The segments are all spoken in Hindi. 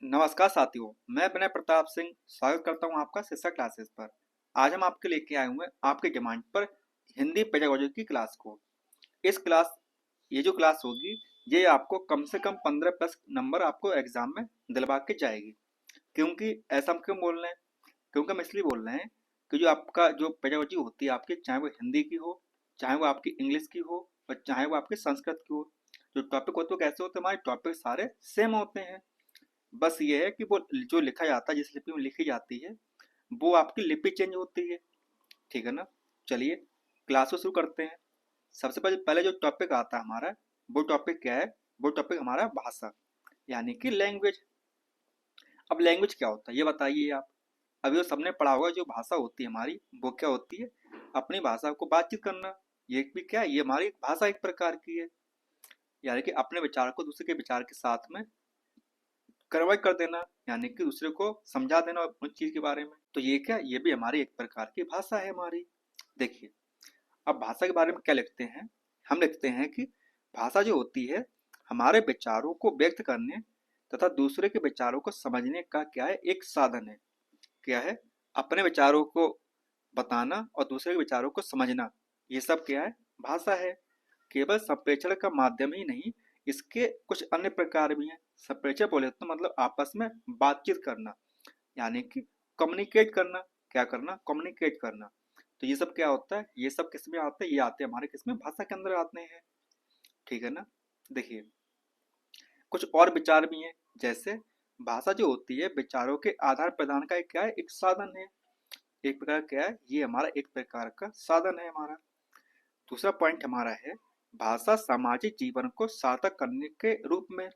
नमस्कार साथियों, मैं विनय प्रताप सिंह स्वागत करता हूं आपका शिक्षा क्लासेस पर। आज हम आपके लेके आए हुए हैं आपके डिमांड पर हिंदी पेडागोजी की क्लास को। ये जो क्लास होगी ये आपको कम से कम 15 प्लस नंबर आपको एग्जाम में दिलवा के जाएगी। क्योंकि ऐसा हम क्यों बोल रहे हैं? क्योंकि हम इसलिए बोल रहे हैं कि जो आपका जो पेडागोजी होती है आपकी, चाहे वो हिंदी की हो, चाहे वो आपकी इंग्लिश की हो और चाहे वो आपकी संस्कृत की हो, जो टॉपिक होते हैं वो कैसे होते हैं, हमारे टॉपिक सारे सेम होते हैं। बस ये है कि वो जो लिखा जाता है, जिस लिपि में लिखी जाती है वो आपकी लिपि चेंज होती है। ठीक है ना? चलिए क्लास को शुरू करते हैं। सबसे पहले पहले जो टॉपिक आता है हमारा, वो टॉपिक क्या है? वो टॉपिक हमारा भाषा, यानी कि लैंग्वेज। अब लैंग्वेज क्या होता है ये बताइए आप। अभी वो सबने पढ़ा होगा, जो भाषा होती है हमारी वो क्या होती है? अपनी भाषा को बातचीत करना। ये भी क्या है? ये हमारी भाषा एक प्रकार की है, यानी कि अपने विचार को दूसरे के विचार के साथ में कन्वर्ट कर देना, यानी कि दूसरे को समझा देना उस चीज के बारे में। तो ये क्या, ये भी हमारी एक प्रकार की भाषा है हमारी। देखिए, अब भाषा के बारे में क्या लिखते हैं? हम लिखते हैं कि भाषा जो होती है हमारे विचारों को व्यक्त करने तथा दूसरे के विचारों को समझने का क्या है, एक साधन है। क्या है? अपने विचारों को बताना और दूसरे के विचारों को समझना, ये सब क्या है? भाषा है। केवल संप्रेषण का माध्यम ही नहीं, इसके कुछ अन्य प्रकार भी हैं। संप्रेषण बोले तो मतलब आपस में बातचीत करना, यानी कि कम्युनिकेट करना। क्या करना? कम्युनिकेट करना। तो ये सब क्या होता है? ये सब किस में आते हैं? ये आते हैं हमारे किस में? भाषा के अंदर आते हैं। ठीक है ना? देखिए, कुछ और विचार भी हैं। जैसे भाषा जो होती है विचारों के आदान प्रदान का एक क्या है? एक साधन है। एक प्रकार क्या है? ये हमारा एक प्रकार का साधन है हमारा। दूसरा पॉइंट हमारा है, भाषा सामाजिक जीवन को सार्थक करने के रूप में।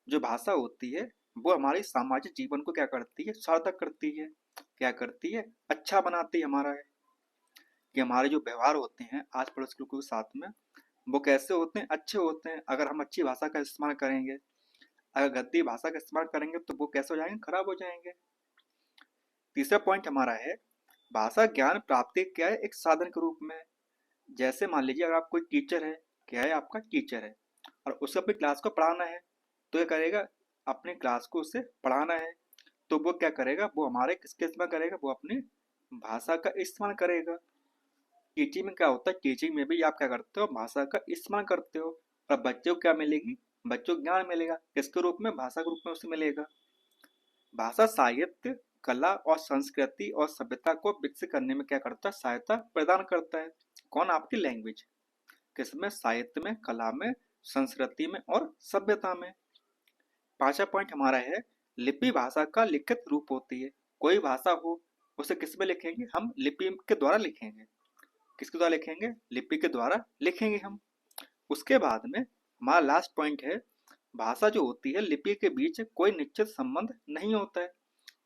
जो भाषा होती है वो हमारी सामाजिक जीवन को क्या करती है? सार्थक करती है। क्या करती है? अच्छा बनाती है हमारा है। कि हमारे जो व्यवहार होते हैं आस पड़ोस के लोगों के साथ में, वो कैसे होते हैं? अच्छे होते हैं। अगर हम अच्छी भाषा का इस्तेमाल करेंगे, अगर गंदी भाषा का इस्तेमाल करेंगे तो वो कैसे हो जाएंगे? खराब हो जाएंगे। तीसरा पॉइंट हमारा है, भाषा ज्ञान प्राप्ति क्या है? एक साधन के रूप में। जैसे मान लीजिए, अगर आप कोई टीचर है, क्या है? आपका टीचर है और उसे अपनी क्लास को पढ़ाना है, तो क्या करेगा? अपनी क्लास को उसे पढ़ाना है, तो वो क्या करेगा? वो हमारे किसके इस्तेमाल करेगा? वो अपनी भाषा का इस्तेमाल करेगा। टीचिंग में क्या होता है? टीचिंग में भी आप क्या करते हो? भाषा का इस्तेमाल करते हो। और बच्चों को क्या मिलेगी? बच्चों को ज्ञान मिलेगा। किसके रूप में? भाषा के रूप में उसे मिलेगा। भाषा साहित्य, कला और संस्कृति और सभ्यता को विकसित करने में क्या करता है? सहायता प्रदान करता है। कौन? आपकी लैंग्वेज। किसमें? साहित्य में, कला में, संस्कृति में और सभ्यता में। पांचवा पॉइंट हमारा है, लिपि भाषा का लिखित रूप होती है। कोई भाषा हो उसे किस में लिखेंगे? हम लिपि के द्वारा लिखेंगे। किसके द्वारा लिखेंगे? लिपि के द्वारा लिखेंगे हम। उसके बाद में हमारा लास्ट पॉइंट है, भाषा जो होती है लिपि के बीच कोई निश्चित संबंध नहीं होता है।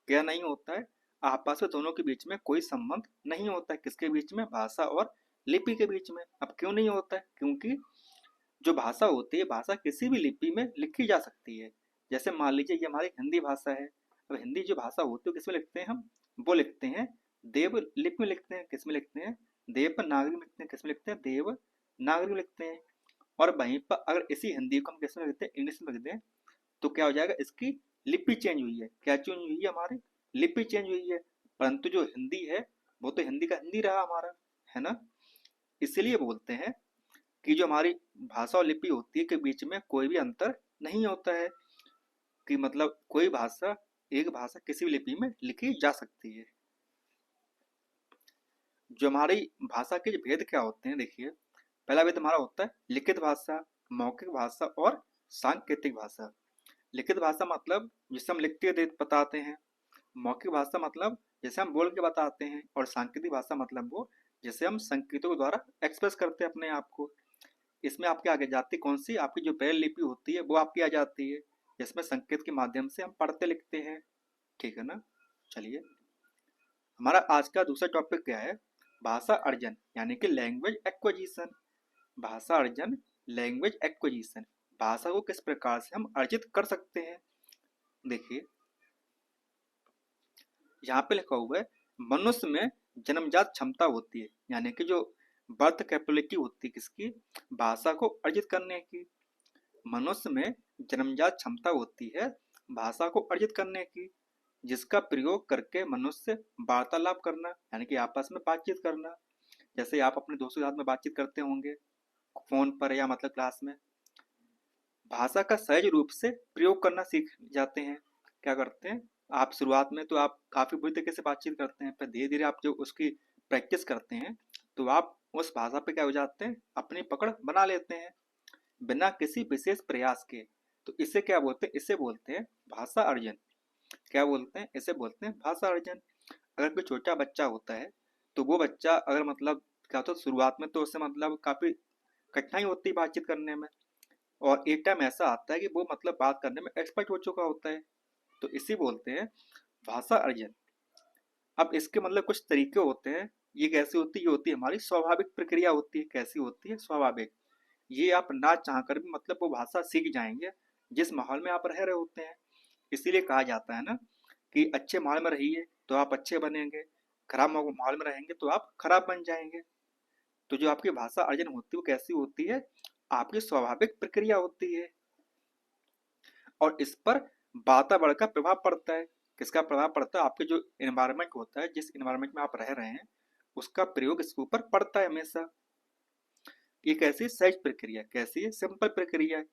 क्या नहीं होता है? आपस में दोनों के बीच में कोई संबंध नहीं होता है। किसके बीच में? भाषा और लिपि के बीच में। अब क्यों नहीं होता है? क्योंकि जो भाषा होती है, भाषा किसी भी लिपि में लिखी जा सकती है। जैसे मान लीजिए ये हमारी हिंदी भाषा है। अब हिंदी जो भाषा होती है किसमें लिखते हैं हम? वो लिखते हैं देव लिपि में लिखते हैं। किसमें लिखते हैं? देवनागरी में लिखते हैं। किसमें लिखते हैं? देवनागरी में लिखते हैं। और वहीं पर अगर इसी हिंदी को हम किसमें लिखते हैं? इंग्लिश में लिख दें, तो क्या हो जाएगा? इसकी लिपि चेंज हुई है। क्या चेंज हुई है? हमारी लिपि चेंज हुई है। परंतु जो हिंदी है वो तो हिंदी का हिंदी रहा हमारा, है ना? इसलिए बोलते हैं कि जो हमारी भाषा और लिपि होती है के बीच में कोई भी अंतर नहीं होता है। कि मतलब कोई भाषा, एक भाषा किसी भी लिपि में लिखी जा सकती है। जो हमारी भाषा के जो भेद क्या होते हैं, देखिए, पहला भेद हमारा होता है लिखित भाषा, मौखिक भाषा और सांकेतिक भाषा। लिखित भाषा मतलब जिसे हम लिख के बताते हैं। मौखिक भाषा मतलब जैसे हम बोल के बताते हैं। और सांकेतिक भाषा मतलब वो जैसे हम संकेतों के द्वारा एक्सप्रेस करते हैं अपने आप को। इसमें आपके आगे जाती कौन सी? आपकी जो ब्रेल लिपि होती है वो आपकी आ जाती है, जिसमें संकेत के माध्यम से हम पढ़ते लिखते हैं। ठीक है ना? चलिए, हमारा आज का दूसरा टॉपिक क्या है? भाषा अर्जन, यानी कि लैंग्वेज एक्विजिशन। भाषा अर्जन, लैंग्वेज एक्विजिशन। भाषा को किस प्रकार से हम अर्जित कर सकते हैं? देखिए, यहाँ पे लिखा हुआ है, मनुष्य में जन्मजात क्षमता होती है, यानी कि जो बर्थ कैपेबिलिटी होती है किसकी? भाषा को अर्जित करने की। मनुष्य में जन्मजात क्षमता होती है भाषा को अर्जित करने की, जिसका प्रयोग करके मनुष्य वार्तालाप करना यानी कि आपस में बातचीत करना। जैसे आप अपने दोस्तों के साथ में बातचीत करते होंगे फोन पर या मतलब क्लास में, भाषा का सहज रूप से प्रयोग करना सीख जाते हैं। क्या करते हैं, आप शुरुआत में तो आप काफी बुरी तरीके से बातचीत करते हैं, पर धीरे धीरे आप जो उसकी प्रैक्टिस करते हैं तो आप उस भाषा पे क्या हो जाते हैं, अपनी पकड़ बना लेते हैं बिना किसी विशेष प्रयास के। तो इसे क्या बोलते हैं, इसे बोलते हैं भाषा अर्जन। क्या बोलते हैं, इसे बोलते हैं भाषा अर्जन। अगर कोई छोटा बच्चा होता है तो वो बच्चा अगर मतलब क्या होता है, शुरुआत में तो उससे मतलब काफी कठिनाई होती है बातचीत करने में, और एक टाइम ऐसा आता है कि वो मतलब बात करने में एक्सपर्ट हो चुका होता है। तो इसी बोलते हैं भाषा अर्जन। अब इसके मतलब कुछ तरीके होते हैं। ये कैसी होती है, ये होती है हमारी स्वाभाविक प्रक्रिया होती है। कैसी होती है, स्वाभाविक। ये आप ना चाह कर भी मतलब वो भाषा सीख जाएंगे जिस माहौल में आप रह रहे होते हैं। इसीलिए कहा जाता है ना कि अच्छे माहौल में रहिए तो आप अच्छे बनेंगे, खराब माहौल में रहेंगे तो आप खराब बन जाएंगे। तो जो आपकी भाषा अर्जन होती है वो कैसी होती है, आपकी स्वाभाविक प्रक्रिया होती है। और इस पर वातावरण का प्रभाव पड़ता है। किसका प्रभाव पड़ता है, आपके जो एनवायरनमेंट होता है, जिस एनवायरनमेंट में आप रह रहे हैं उसका प्रयोग इसके ऊपर पड़ता है हमेशा। ये कैसी सहज प्रक्रिया, कैसी है, सिंपल प्रक्रिया है।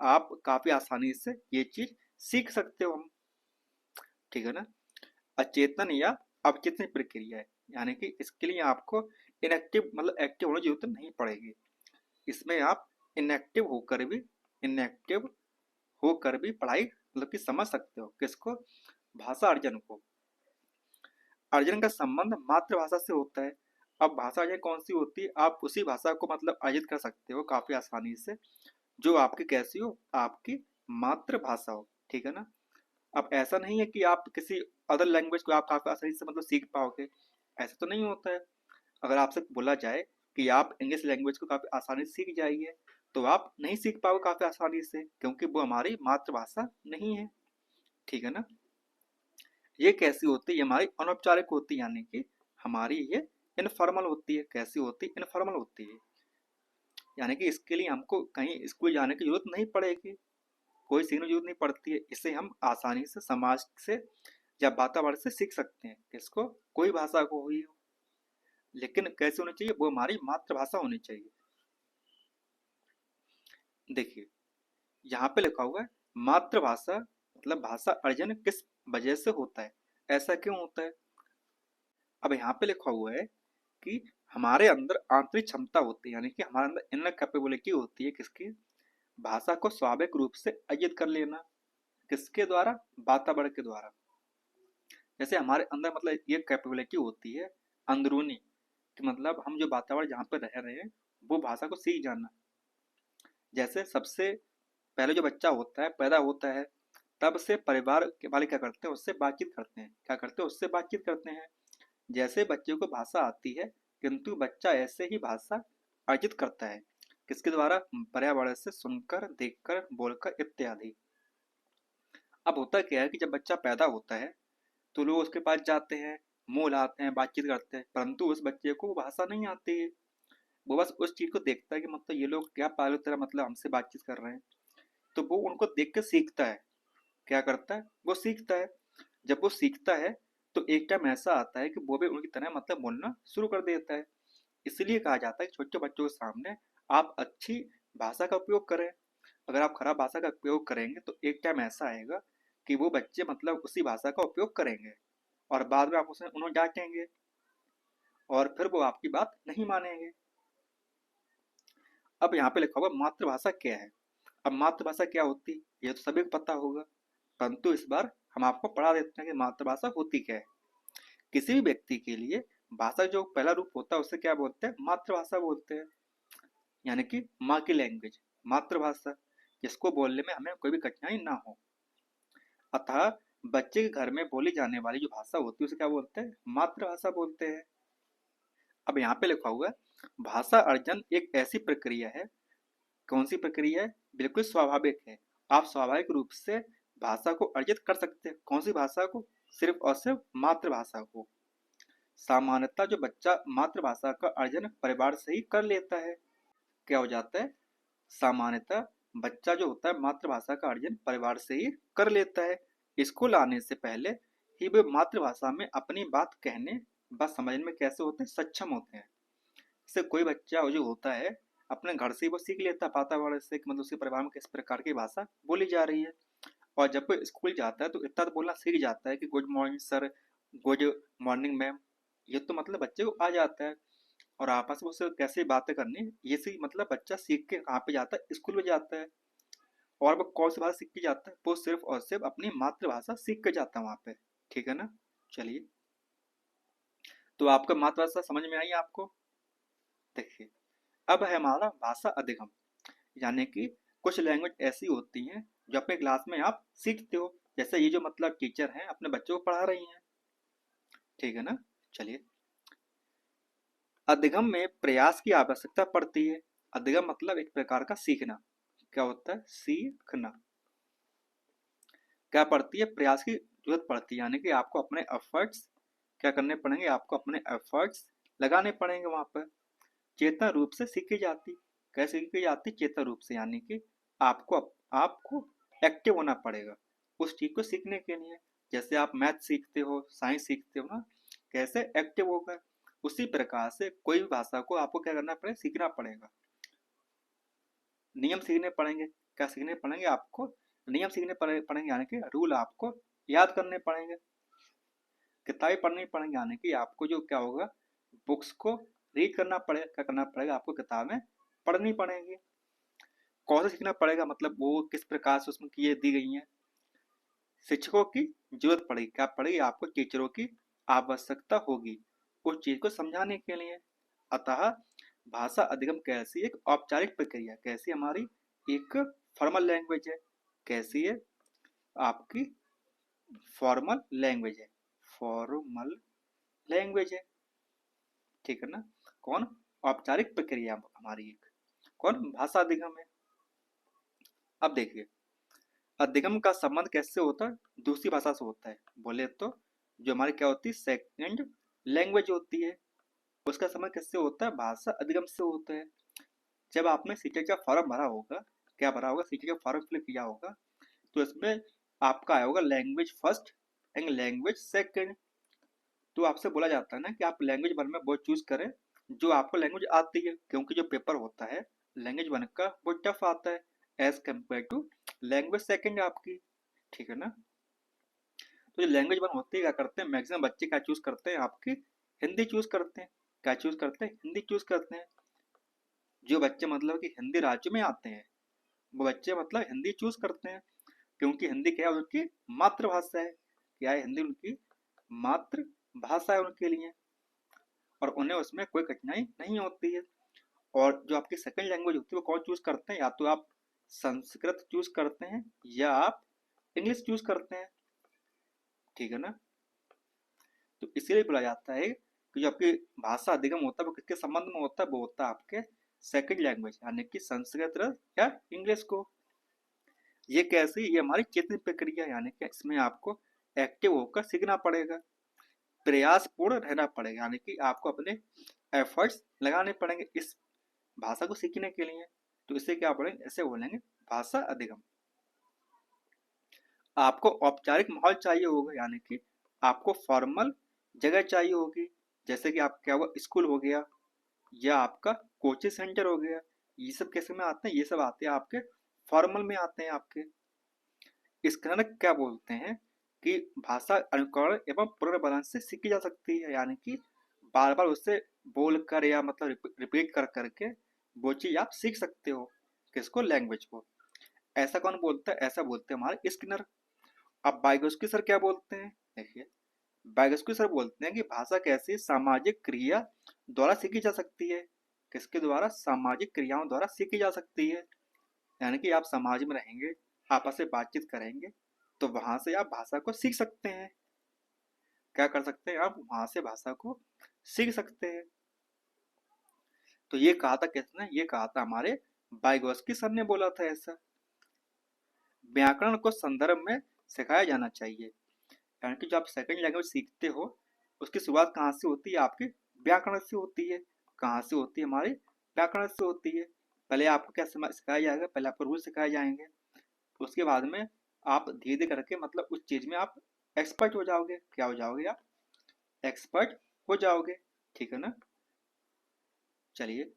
आप काफी आसानी से ये चीज सीख सकते हो हम, ठीक है ना। अचेतन या अवचेतन प्रक्रिया है, यानी कि इसके लिए आपको इनएक्टिव मतलब एक्टिव होने की जरूरत नहीं पड़ेगी। इसमें आप इनएक्टिव होकर भी इनएक्टिव होकर भी पढ़ाई मतलब कि समझ सकते हो। किसको, भाषा अर्जन को। अर्जन का संबंध मातृभाषा से होता है। अब भाषा अर्जन कौन सी होती है, आप उसी भाषा को मतलब अर्जित कर सकते हो काफी आसानी से जो आपकी कैसी हो, आपकी मातृभाषा हो, ठीक है ना। अब ऐसा नहीं है कि आप किसी अदर लैंग्वेज को आप काफी आसानी से मतलब सीख पाओगे, ऐसा तो नहीं होता है। अगर आपसे बोला जाए कि आप इंग्लिश लैंग्वेज को काफी आसानी से सीख जाइए तो आप नहीं सीख पाओगे काफी आसानी से, क्योंकि वो हमारी मातृभाषा नहीं है, ठीक है ना। ये कैसी होती है, ये हमारी अनौपचारिक होती है, यानी कि हमारी ये इनफॉर्मल होती है। कैसी होती है, इनफॉर्मल होती है। यानी कि इसके लिए हमको कहीं स्कूल जाने की जरूरत नहीं पड़ेगी, कोई सीखने की जरूरत नहीं पड़ती है। इसे हम आसानी से समाज से या वातावरण से सीख सकते हैं। किसको, कोई भाषा को हुई हो, लेकिन कैसे होनी चाहिए, वो हमारी मातृभाषा होनी चाहिए। देखिए यहाँ पे लिखा हुआ है मातृभाषा मतलब भाषा अर्जन किस वजह से होता है, ऐसा क्यों होता है। अब यहाँ पे लिखा हुआ है कि हमारे अंदर आंतरिक क्षमता होती है, यानी कि हमारे अंदर इनर कैपेबिलिटी होती है किसकी, भाषा को स्वाभाविक रूप से अर्जित कर लेना। किसके द्वारा, वातावरण के द्वारा। जैसे हमारे अंदर मतलब ये कैपेबिलिटी होती है अंदरूनी, कि मतलब हम जो वातावरण जहाँ पर रह रहे हैं वो भाषा को सीख जाना। जैसे सबसे पहले जो बच्चा होता है, पैदा होता है, तब से परिवार के वाले क्या करते हैं, उससे बातचीत करते हैं। क्या करते हैं, उससे बातचीत करते हैं। जैसे बच्चे को भाषा आती है, किंतु बच्चा ऐसे ही भाषा अर्जित करता है। किसके द्वारा, पर्यावरण से सुनकर, देखकर, बोलकर इत्यादि। अब होता क्या है कि जब बच्चा पैदा होता है तो लोग उसके पास जाते हैं, मुंह हिलाते हैं, बातचीत करते हैं, परंतु उस बच्चे को वो भाषा नहीं आती है। वो बस उस चीज को देखता है कि मतलब ये लोग क्या पागल तरह मतलब हमसे बातचीत कर रहे हैं। तो वो उनको देख के सीखता है। क्या करता है, वो सीखता है। जब वो सीखता है तो एक टाइम ऐसा आता है कि वो भी उनकी तरह मतलब बोलना शुरू कर देता है। इसलिए कहा जाता है कि छोटे बच्चों के सामने आप अच्छी भाषा का उपयोग करें। अगर आप खराब भाषा का उपयोग करेंगे तो एक टाइम ऐसा आएगा कि वो बच्चे मतलब उसी भाषा का उपयोग करेंगे और बाद में आप उसे उन्हें डांटेंगे और फिर वो आपकी बात नहीं मानेंगे। अब यहाँ पे लिखा होगा मातृभाषा क्या है। अब मातृभाषा क्या होती है ये तो सभी को पता होगा, परंतु इस बार हम आपको पढ़ा देते हैं कि मातृभाषा होती क्या है। किसी भी व्यक्ति के लिए भाषा जो पहला रूप होता है उसे क्या बोलते हैं, मातृभाषा बोलते हैं। यानी कि माँ की लैंग्वेज, मातृभाषा, जिसको बोलने में हमें कोई भी कठिनाई ना हो। अतः बच्चे के घर में बोली जाने वाली जो भाषा होती है उसे क्या बोलते हैं, मातृभाषा बोलते हैं। अब यहाँ पे लिखा हुआ है भाषा अर्जन एक ऐसी प्रक्रिया है। कौन सी प्रक्रिया है, बिल्कुल स्वाभाविक है। आप स्वाभाविक रूप से भाषा को अर्जित कर सकते हैं। कौन सी भाषा को, सिर्फ और सिर्फ मातृभाषा को। सामान्यतः जो बच्चा मातृभाषा का अर्जन परिवार से ही कर लेता है। क्या हो जाता है, सामान्यतः बच्चा जो होता है मातृभाषा का अर्जन परिवार से ही कर लेता है। स्कूल आने से पहले ही वे मातृभाषा में अपनी बात कहने व समझने में कैसे होते हैं, सक्षम होते हैं। जैसे कोई बच्चा जो होता है अपने घर से ही वो सीख लेता है वातावरण से कि मतलब उसके परिवार में किस प्रकार की भाषा बोली जा रही है। और जब वो स्कूल जाता है तो इतना तो बोलना सीख जाता है कि good morning sir, good morning ma'am, ये तो मतलब बच्चे को आ जाता है। और आपस में उससे कैसे बातें करनी ये सी मतलब बच्चा सीख के कहाँ पे जाता है, स्कूल में जाता है। और वो कौन सी भाषा सीख के जाता है, वो सिर्फ और सिर्फ अपनी मातृभाषा सीख के जाता है वहाँ पे। ठीक है ना। चलिए, तो आपका मातृभाषा समझ में आई आपको। देखिए, अब है हमारा भाषा अधिगम, यानी कि कुछ लैंग्वेज ऐसी होती हैं जो अपने क्लास में आप सीखते हो, जैसे ये जो मतलब टीचर हैं अपने बच्चों को पढ़ा रही हैं। ठीक है ना। चलिए, अधिगम में प्रयास की आवश्यकता पड़ती है। अधिगम मतलब एक प्रकार का सीखना। क्या होता है, सीखना। क्या पड़ती है, प्रयास की जरूरत पड़ती है, यानी कि आपको अपने एफर्ट्स क्या करने पड़ेंगे, आपको अपने एफर्ट्स लगाने पड़ेंगे वहां पर। चेतन रूप से सीखी जाती, कैसे सीखी जाती, चेतन रूप से, यानी कि आपको आपको एक्टिव होना पड़ेगा उस चीज को सीखने के लिए। जैसे आप मैथ सीखते हो, साइंस सीखते हो ना, कैसे एक्टिव होकर, उसी प्रकार से कोई भी भाषा को आपको क्या करना पड़ेगा, सीखना पड़ेगा। नियम सीखने पड़ेंगे। क्या सीखने पड़ेंगे आपको, नियम सीखने पड़ेंगे, यानी कि रूल आपको याद करने पड़ेंगे। किताबें पढ़नी पड़ेंगी, यानी कि आपको जो क्या होगा, बुक्स को रीड करना पड़ेगा। क्या करना पड़ेगा, आपको किताबें पढ़नी पड़ेंगी। कौन सा सीखना पड़ेगा, मतलब वो किस प्रकार से उसमें ये दी गई हैं। शिक्षकों की जरूरत पड़ेगी, क्या पड़ेगी, आपको टीचरों की आवश्यकता होगी उस चीज को समझाने के लिए। अतः भाषा अधिगम कैसी एक औपचारिक प्रक्रिया, कैसी हमारी एक फॉर्मल लैंग्वेज है। कैसी है, आपकी फॉर्मल लैंग्वेज है, फॉर्मल लैंग्वेज है। ठीक है ना। कौन, औपचारिक प्रक्रिया हमारी एक, कौन, भाषा अधिगम है। अब देखिए, अधिगम का संबंध कैसे होता है, दूसरी भाषा से होता है। बोले तो जो हमारी क्या होती है, सेकंड लैंग्वेज होती है, उसका संबंध किससे होता है, भाषा अधिगम से होता है। जब आपने सीटेट का फॉर्म भरा होगा, क्या भरा होगा, सीटेट का फॉर्म फिल किया होगा, तो इसमें आपका आया होगा language first and language second. तो आपसे बोला जाता है ना कि आप लैंग्वेज वन में वो चूज करें जो आपको लैंग्वेज आती है, क्योंकि जो पेपर होता है लैंग्वेज वन का वो टफ आता है as compare to language second आपकी। ठीक है ना। तो जो लैंग्वेज वन होती है, क्या करते हैं मैक्सिमम बच्चे, क्या चूज करते हैं, आपकी हिंदी चूज करते हैं। क्या चूज करते हैं, हिंदी चूज करते हैं। जो बच्चे मतलब कि हिंदी राज्य में आते हैं वो बच्चे मतलब हिंदी चूज करते हैं, क्योंकि हिंदी क्या है, उनकी मातृभाषा है। क्या है, हिंदी उनकी मातृभाषा है उनके लिए, और उन्हें उसमें कोई कठिनाई नहीं होती है। और जो आपकी सेकंड लैंग्वेज होती है वो कौन चूज करते हैं, या तो आप संस्कृत चूज करते हैं या आप इंग्लिश चूज करते हैं। ठीक है ना। तो इसीलिए बोला जाता है कि जो आपकी भाषा अधिगम होता है वो किसके संबंध में होता है, वो होता है आपके सेकंड लैंग्वेज, यानी कि संस्कृत या इंग्लिश को। ये कैसी, ये हमारी चेतन प्रक्रिया, यानी कि इसमें आपको एक्टिव होकर सीखना पड़ेगा, प्रयास पूर्ण रहना पड़ेगा, यानी कि आपको अपने एफर्ट्स लगाने पड़ेंगे इस भाषा को सीखने के लिए। तो इससे क्या बोलेंगे, ऐसे बोलेंगे भाषा अधिगम। आपको औपचारिक माहौल चाहिए होगा, यानी कि आपको फॉर्मल जगह चाहिए होगी, जैसे कि आप क्या हुआ, स्कूल हो गया या आपका कोचिंग सेंटर हो गया। ये सब कैसे में आते हैं, ये सब आते हैं आपके फॉर्मल में आते हैं आपके। इस कारण क्या बोलते हैं कि भाषा अनुकरण एवं पुनर्बलन से सीखी जा सकती है, यानी कि बार बार उससे बोल कर या मतलब रिपीट कर करके वो चीज आप सीख सकते हो, किसको, लैंग्वेज को। ऐसा कौन बोलता है, ऐसा बोलते हैं हमारे स्किनर। अब बाइगोस्की सर क्या बोलते हैं, देखिए, बाइगोस्की सर बोलते हैं कि भाषा कैसी सामाजिक क्रिया द्वारा सीखी जा सकती है। किसके द्वारा, सामाजिक क्रियाओं द्वारा सीखी जा सकती है। यानी कि आप समाज में रहेंगे, आपस में बातचीत करेंगे, तो वहां से आप भाषा को सीख सकते हैं। क्या कर सकते हैं, आप वहां से भाषा को सीख सकते हैं। तो ये कहा था किसने, ये कहा था हमारे बाइगोस्की सर ने बोला था ऐसा। व्याकरण को संदर्भ में सिखाया जाना चाहिए, यानी कि जब आप सेकंड लैंग्वेज सीखते हो उसकी शुरुआत कहाँ से होती है, आपके व्याकरण से होती है। कहाँ से होती है, हमारे व्याकरण से होती है। पहले आपको क्या सिखाया जाएगा, पहले आपको रूल सिखाए जाएंगे, उसके बाद में आप धीरे धीरे करके मतलब उस चीज में आप एक्सपर्ट हो जाओगे। क्या हो जाओगे आप? एक्सपर्ट हो जाओगे। ठीक है ना? चलिए,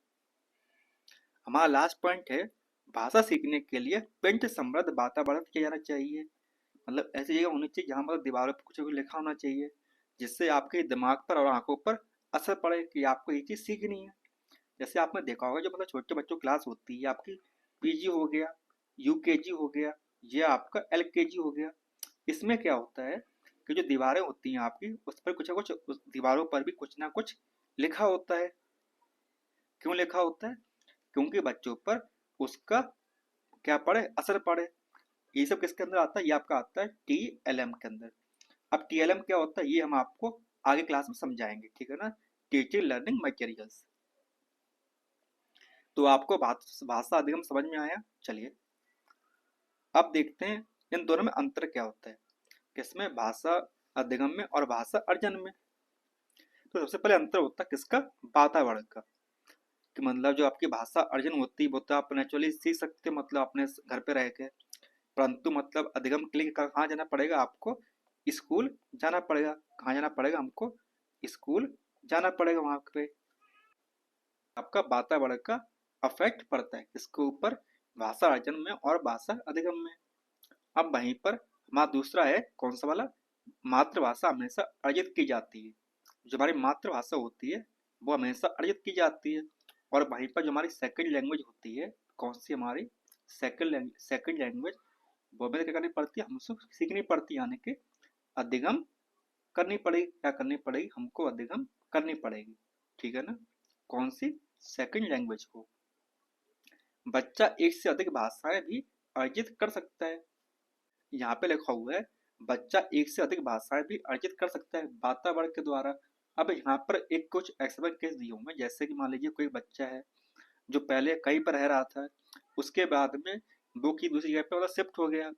हमारा लास्ट पॉइंट है, भाषा सीखने के लिए प्रिंट समृद्ध वातावरण किया जाना चाहिए। मतलब ऐसी जगह होनी चाहिए जहाँ मतलब दीवारों पर कुछ लिखा होना चाहिए, जिससे आपके दिमाग पर और आंखों पर असर पड़े कि आपको ये चीज़ सीखनी है। जैसे आपने देखा होगा जो मतलब छोटे बच्चों की क्लास होती है आपकी, पीजी हो गया, यूकेजी हो गया, या आपका एलकेजी हो गया, इसमें क्या होता है कि जो दीवारें होती हैं आपकी, उस पर कुछ ना कुछ, उस दीवारों पर भी कुछ ना कुछ लिखा होता है। क्यों लिखा होता है? क्योंकि बच्चों पर उसका क्या पड़े, असर पड़े। ये सब किसके अंदर आता है? ये आपका आता है टीएलएम के अंदर। अब टीएलएम क्या होता है ये हम आपको आगे क्लास में समझाएंगे। ठीक है ना? Teaching learning materials. तो आपको भाषा अधिगम समझ में आया। चलिए, अब देखते हैं इन दोनों में अंतर क्या होता है, किसमें, भाषा अधिगम में और भाषा अर्जन में। तो सबसे पहले अंतर होता है किसका? वातावरण का। कि मतलब जो आपकी भाषा अर्जन होती है वो तो आप नेचुरली सीख सकते हो, मतलब अपने घर पे रह के, परंतु मतलब अधिगम के लिए कहाँ जाना पड़ेगा आपको? स्कूल जाना पड़ेगा। कहाँ जाना पड़ेगा हमको? स्कूल जाना पड़ेगा। वहां पे आपका वातावरण का अफेक्ट पड़ता है किसके ऊपर? भाषा अर्जन में और भाषा अधिगम में। अब वहीं पर हमारा दूसरा है कौन सा वाला? मातृभाषा हमेशा अर्जित की जाती है। जो हमारी मातृभाषा होती है वो हमेशा अर्जित की जाती है। और वहीं पर जो हमारी सेकंड लैंग्वेज होती है, कौन सी हमारी? सेकंड लैंग्वेज, वो हमें क्या करनी पड़ती है? हमसे सीखनी पड़ती है, यानी कि अधिगम करनी पड़ेगी। क्या करनी पड़ेगी? हमको अधिगम करनी पड़ेगी। ठीक है ना? कौन सी? सेकंड लैंग्वेज को। बच्चा एक से अधिक भाषाएं भी अर्जित कर सकता है। यहाँ पे लिखा हुआ है बच्चा एक से अधिक भाषाएं भी अर्जित कर सकता है वातावरण के द्वारा। अब यहाँ पर एक कुछ एक्सपेरिमेंट केस दिए हुए हैं, जैसे कि मान लीजिए कोई बच्चा है जो पहले कहीं पर रह रहा था, उसके बाद में वो की दूसरी जगह पे मतलब शिफ्ट हो गया,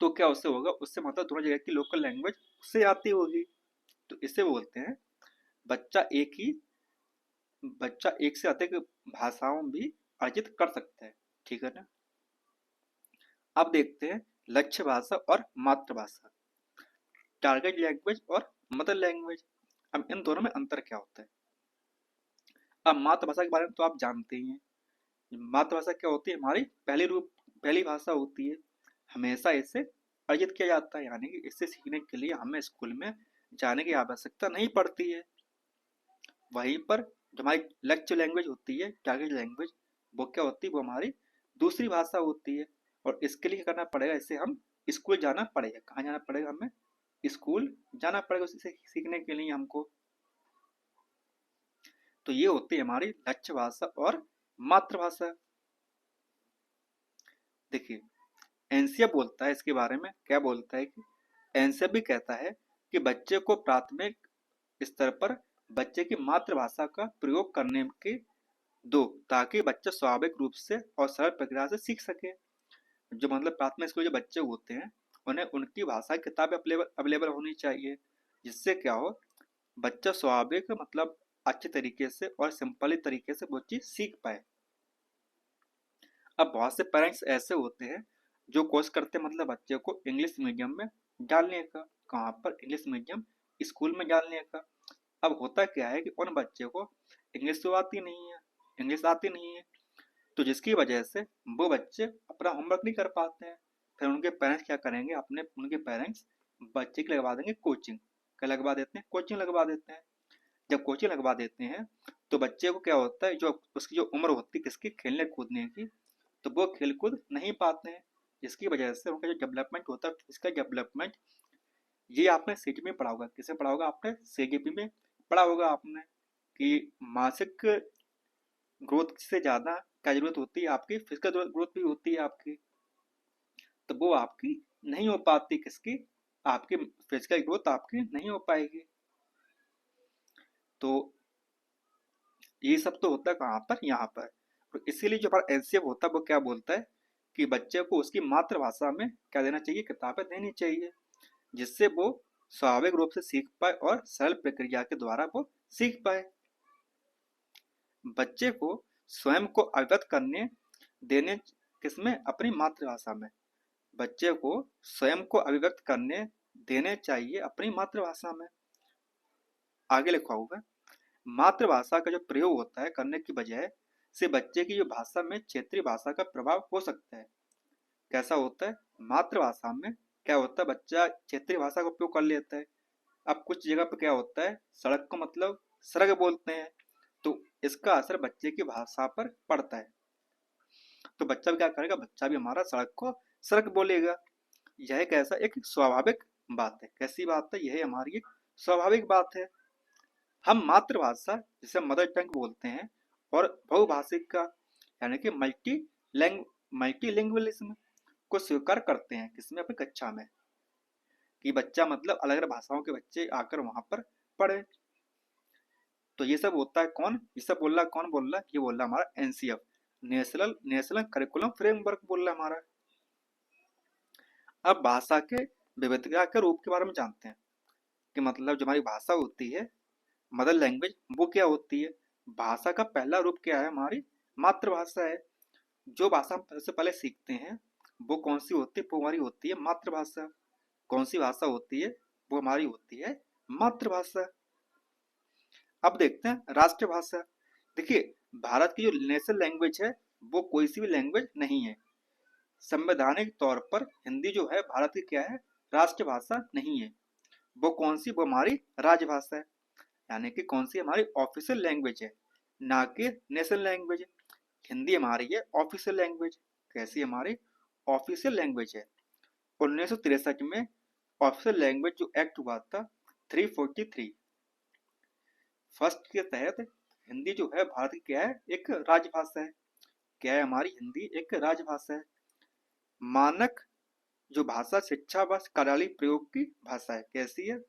तो क्या उससे होगा? उससे मतलब दोनों जगह की लोकल लैंग्वेज उससे आती होगी। तो इसे बोलते हैं बच्चा एक ही बच्चा एक से अधिक भाषाओं भी अर्जित कर सकता है। ठीक है ना? अब देखते हैं लक्ष्य भाषा और मातृभाषा, टारगेट लैंग्वेज और मदर लैंग्वेज। अब इन दोनों में अंतर क्या होता है? अब मातृभाषा के बारे में तो आप जानते ही हैं। मातृभाषा क्या होती है? हमारी पहली भाषा होती है। हमेशा इसे अर्जित किया जाता है, यानी कि इसे सीखने के लिए हमें स्कूल में जाने की आवश्यकता नहीं पड़ती है। वहीं पर जो हमारी लक्ष्य लैंग्वेज होती है, टारगेट लैंग्वेज, वो क्या होती है? वो हमारी दूसरी भाषा होती है। और इसके लिए क्या करना पड़ेगा? इसे हम स्कूल जाना पड़ेगा। कहाँ जाना पड़ेगा? हमें स्कूल जाना पड़ेगा उसे सीखने के लिए हमको। तो ये होती है हमारी लक्ष्य भाषा और मातृभाषा। देखिए, एनसीए बोलता है इसके बारे में, क्या बोलता है कि एनसीए भी कहता है कि बच्चे को प्राथमिक स्तर पर बच्चे की मातृभाषा का प्रयोग करने के दो, ताकि बच्चा स्वाभाविक रूप से और सरल प्रक्रिया से सीख सके। जो मतलब प्राथमिक स्कूल जो बच्चे होते हैं उन्हें उनकी भाषा की किताबें अवेलेबल होनी चाहिए, जिससे क्या हो? बच्चा स्वाभाविक मतलब अच्छे तरीके से और सिंपली तरीके से वो चीज़ सीख पाए। अब बहुत से पेरेंट्स ऐसे होते हैं जो कोशिश करते हैं मतलब बच्चे को इंग्लिश मीडियम में डालने का। कहाँ पर? इंग्लिश मीडियम स्कूल में डालने का। अब होता क्या है कि उन बच्चे को इंग्लिश तो आती नहीं है, इंग्लिश आती नहीं है, तो जिसकी वजह से वो बच्चे अपना होमवर्क नहीं कर पाते हैं। फिर उनके पेरेंट्स क्या करेंगे? उनके पेरेंट्स बच्चे की लगवा देंगे कोचिंग। क्या लगवा देते हैं? कोचिंग लगवा देते हैं। जब कोचिंग लगवा देते हैं तो बच्चे को क्या होता है, जो उसकी जो उम्र होती है किसकी, खेलने कूदने की, तो वो खेल कूद नहीं पाते हैं, जिसकी वजह से उनका जो डेवलपमेंट होता है, इसका डेवलपमेंट, ये आपने सीजीपी में पढ़ा होगा। किसे पढ़ा होगा आपने? सीजीपी में पढ़ा होगा आपने कि मासिक ग्रोथ से ज़्यादा क्या जरूरत होती है? आपकी फिजिकल ग्रोथ भी होती है आपकी, तो वो आपकी नहीं हो पाती। किसकी? आपकी फिजिकल ग्रोथ आपकी नहीं हो पाएगी। तो ये सब तो होता है कहाँ पर? यहाँ पर। तो इसीलिए जो हमारा एनसीएफ होता है वो क्या बोलता है कि बच्चे को उसकी मातृभाषा में क्या देना चाहिए? किताबें देनी चाहिए, जिससे वो स्वाभाविक रूप से सीख पाए और सरल प्रक्रिया के द्वारा वो सीख पाए। बच्चे को स्वयं को अभिव्यक्त करने देने किसमें, अपनी मातृभाषा में। बच्चे को स्वयं को अभिव्यक्त करने देने चाहिए अपनी मातृभाषा में। आगे लिखा हुआ है, मातृभाषा का जो प्रयोग होता है करने की बजाय से बच्चे की जो भाषा में क्षेत्रीय भाषा का प्रभाव हो सकता है। कैसा होता है, मातृभाषा में क्या होता है, बच्चा क्षेत्रीय भाषा का उपयोग कर लेता है। अब कुछ जगह पर क्या होता है, सड़क को मतलब सड़क बोलते हैं, तो इसका असर बच्चे की भाषा पर पड़ता है। तो बच्चा भी क्या करेगा, बच्चा भी हमारा सड़क को सड़क बोलेगा। यह कैसा एक स्वाभाविक बात है। कैसी बात है, यह हमारी एक स्वाभाविक बात है। हम मातृभाषा जिसे मदर टंग बोलते हैं और बहुभाषिक का यानी कि मल्टीलिंगुअलिज्म को स्वीकार करते हैं किसमें, अपनी कक्षा में, कि बच्चा मतलब अलग अलग भाषाओं के बच्चे आकर वहां पर पढ़े। तो ये सब होता है कौन, ये सब बोल रहा कौन बोल रहा, ये बोल रहा हमारा NCF, national national curriculum framework बोल रहा हमारा। अब भाषा के विविधता के रूप के बारे में जानते हैं कि मतलब जो हमारी भाषा होती है मदर लैंग्वेज, वो क्या होती है। भाषा का पहला रूप क्या है, हमारी मातृभाषा है। जो भाषा हम सबसे पहले सीखते हैं वो कौन सी होती है, वो हमारी होती है मातृभाषा। कौन सी भाषा होती है, वो हमारी होती है मातृभाषा। अब देखते हैं राष्ट्रभाषा। देखिए, भारत की जो नेशनल लैंग्वेज है वो कोई सी भी लैंग्वेज नहीं है। संवैधानिक तौर पर हिंदी जो है भारत की क्या है, राष्ट्रभाषा नहीं है। वो कौन सी, वो हमारी राजभाषा है, यानी कि कौन सी हमारी ऑफिशियल लैंग्वेज है, ना कि नेशनल लैंग्वेज। हिंदी हमारी है ऑफिशियल लैंग्वेज। कैसी हमारी ऑफिशियल लैंग्वेज है। 1963 में ऑफिशियल लैंग्वेज जो एक्ट हुआ था 343 फर्स्ट के तहत हिंदी जो है भारत की क्या है, एक राजभाषा है। क्या है, हमारी हिंदी एक राजभाषा है। मानक जो भाषा शिक्षा व कार्यालय प्रयोग की भाषा है। कैसी है,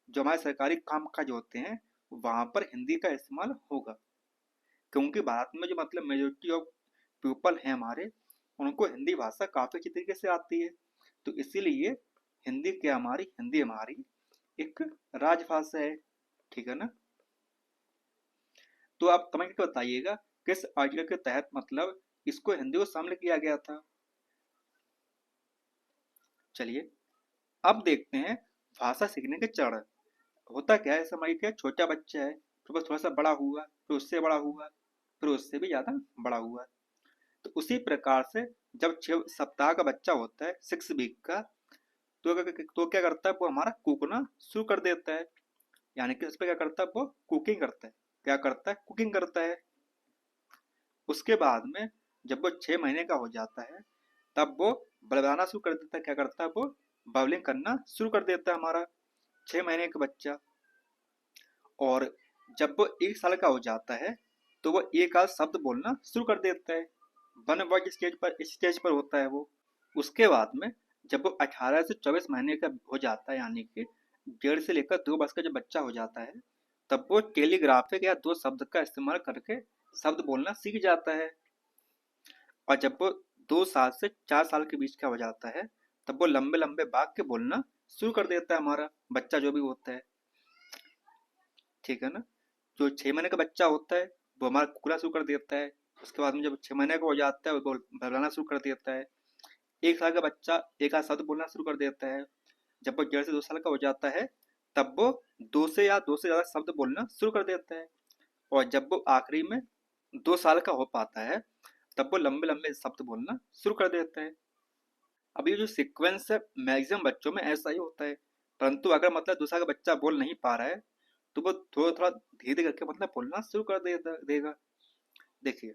जो हमारे सरकारी काम काज होते हैं वहां पर हिंदी का इस्तेमाल होगा, क्योंकि भारत में जो मतलब मेजोरिटी ऑफ पीपल हैं हमारे, उनको हिंदी भाषा काफी अच्छी तरीके से आती है। तो इसीलिए हिंदी क्या, हमारी हिंदी हमारी एक राजभाषा है। ठीक है ना। तो आप कमेंट करके बताइएगा किस आर्टिकल के तहत मतलब इसको हिंदी को शामिल किया गया था। चलिए अब देखते हैं भाषा सीखने के चरण। होता क्या है, समझ क्या, छोटा बच्चा है, फिर बस थोड़ा सा बड़ा हुआ, फिर उससे बड़ा हुआ, फिर उससे भी ज्यादा बड़ा हुआ। तो उसी प्रकार से जब 6 सप्ताह का बच्चा होता है, 6 वीक का, तो क्या करता है, वो हमारा कूकना शुरू कर देता है। यानी कि उस पर क्या करता है, वो कुकिंग करता है। क्या करता है, कुकिंग करता है। उसके बाद में जब वो 6 महीने का हो जाता है तब वो बड़बड़ाना शुरू कर देता है। क्या करता है, वो बबलिंग करना शुरू कर देता है हमारा 6 महीने का बच्चा। और जब वो 1 साल का हो जाता है तो वो एक आध शब्द बोलना शुरू कर देता है। 1 वर्ड स्टेज पर होता है वो। उसके बाद में जब वो 18 से 24 महीने का हो जाता है, यानी कि 1.5 से लेकर 2 वर्ष का जब बच्चा हो जाता है, तब वो टेलीग्राफिक या 2 शब्द का इस्तेमाल करके शब्द बोलना सीख जाता है। और जब वो 2 साल से 4 साल के बीच का हो जाता है तब वो लंबे लंबे वाक्य बोलना शुरू कर देता है हमारा बच्चा जो भी होता है। ठीक है ना। जो 6 महीने का बच्चा होता है वो हमारा कुकड़ा शुरू कर देता है। उसके बाद में जब 6 महीने का हो जाता है वो बहलाना शुरू कर देता है। 1 साल का बच्चा एक आध शब्द बोलना शुरू कर देता है। जब वो 1.5 से 2 साल का हो जाता है तब वो 2 से ज्यादा शब्द बोलना शुरू कर देता है। और जब वो आखिरी में 2 साल का हो पाता है तब वो लंबे लंबे शब्द बोलना शुरू कर देता है। अब ये जो सीक्वेंस है मैक्सिमम बच्चों में ऐसा ही होता है, परंतु अगर मतलब 2 साल का बच्चा बोल नहीं पा रहा है तो वो थोड़ा थोड़ा धीरे धीरे करके मतलब बोलना शुरू कर देगा। देखिए,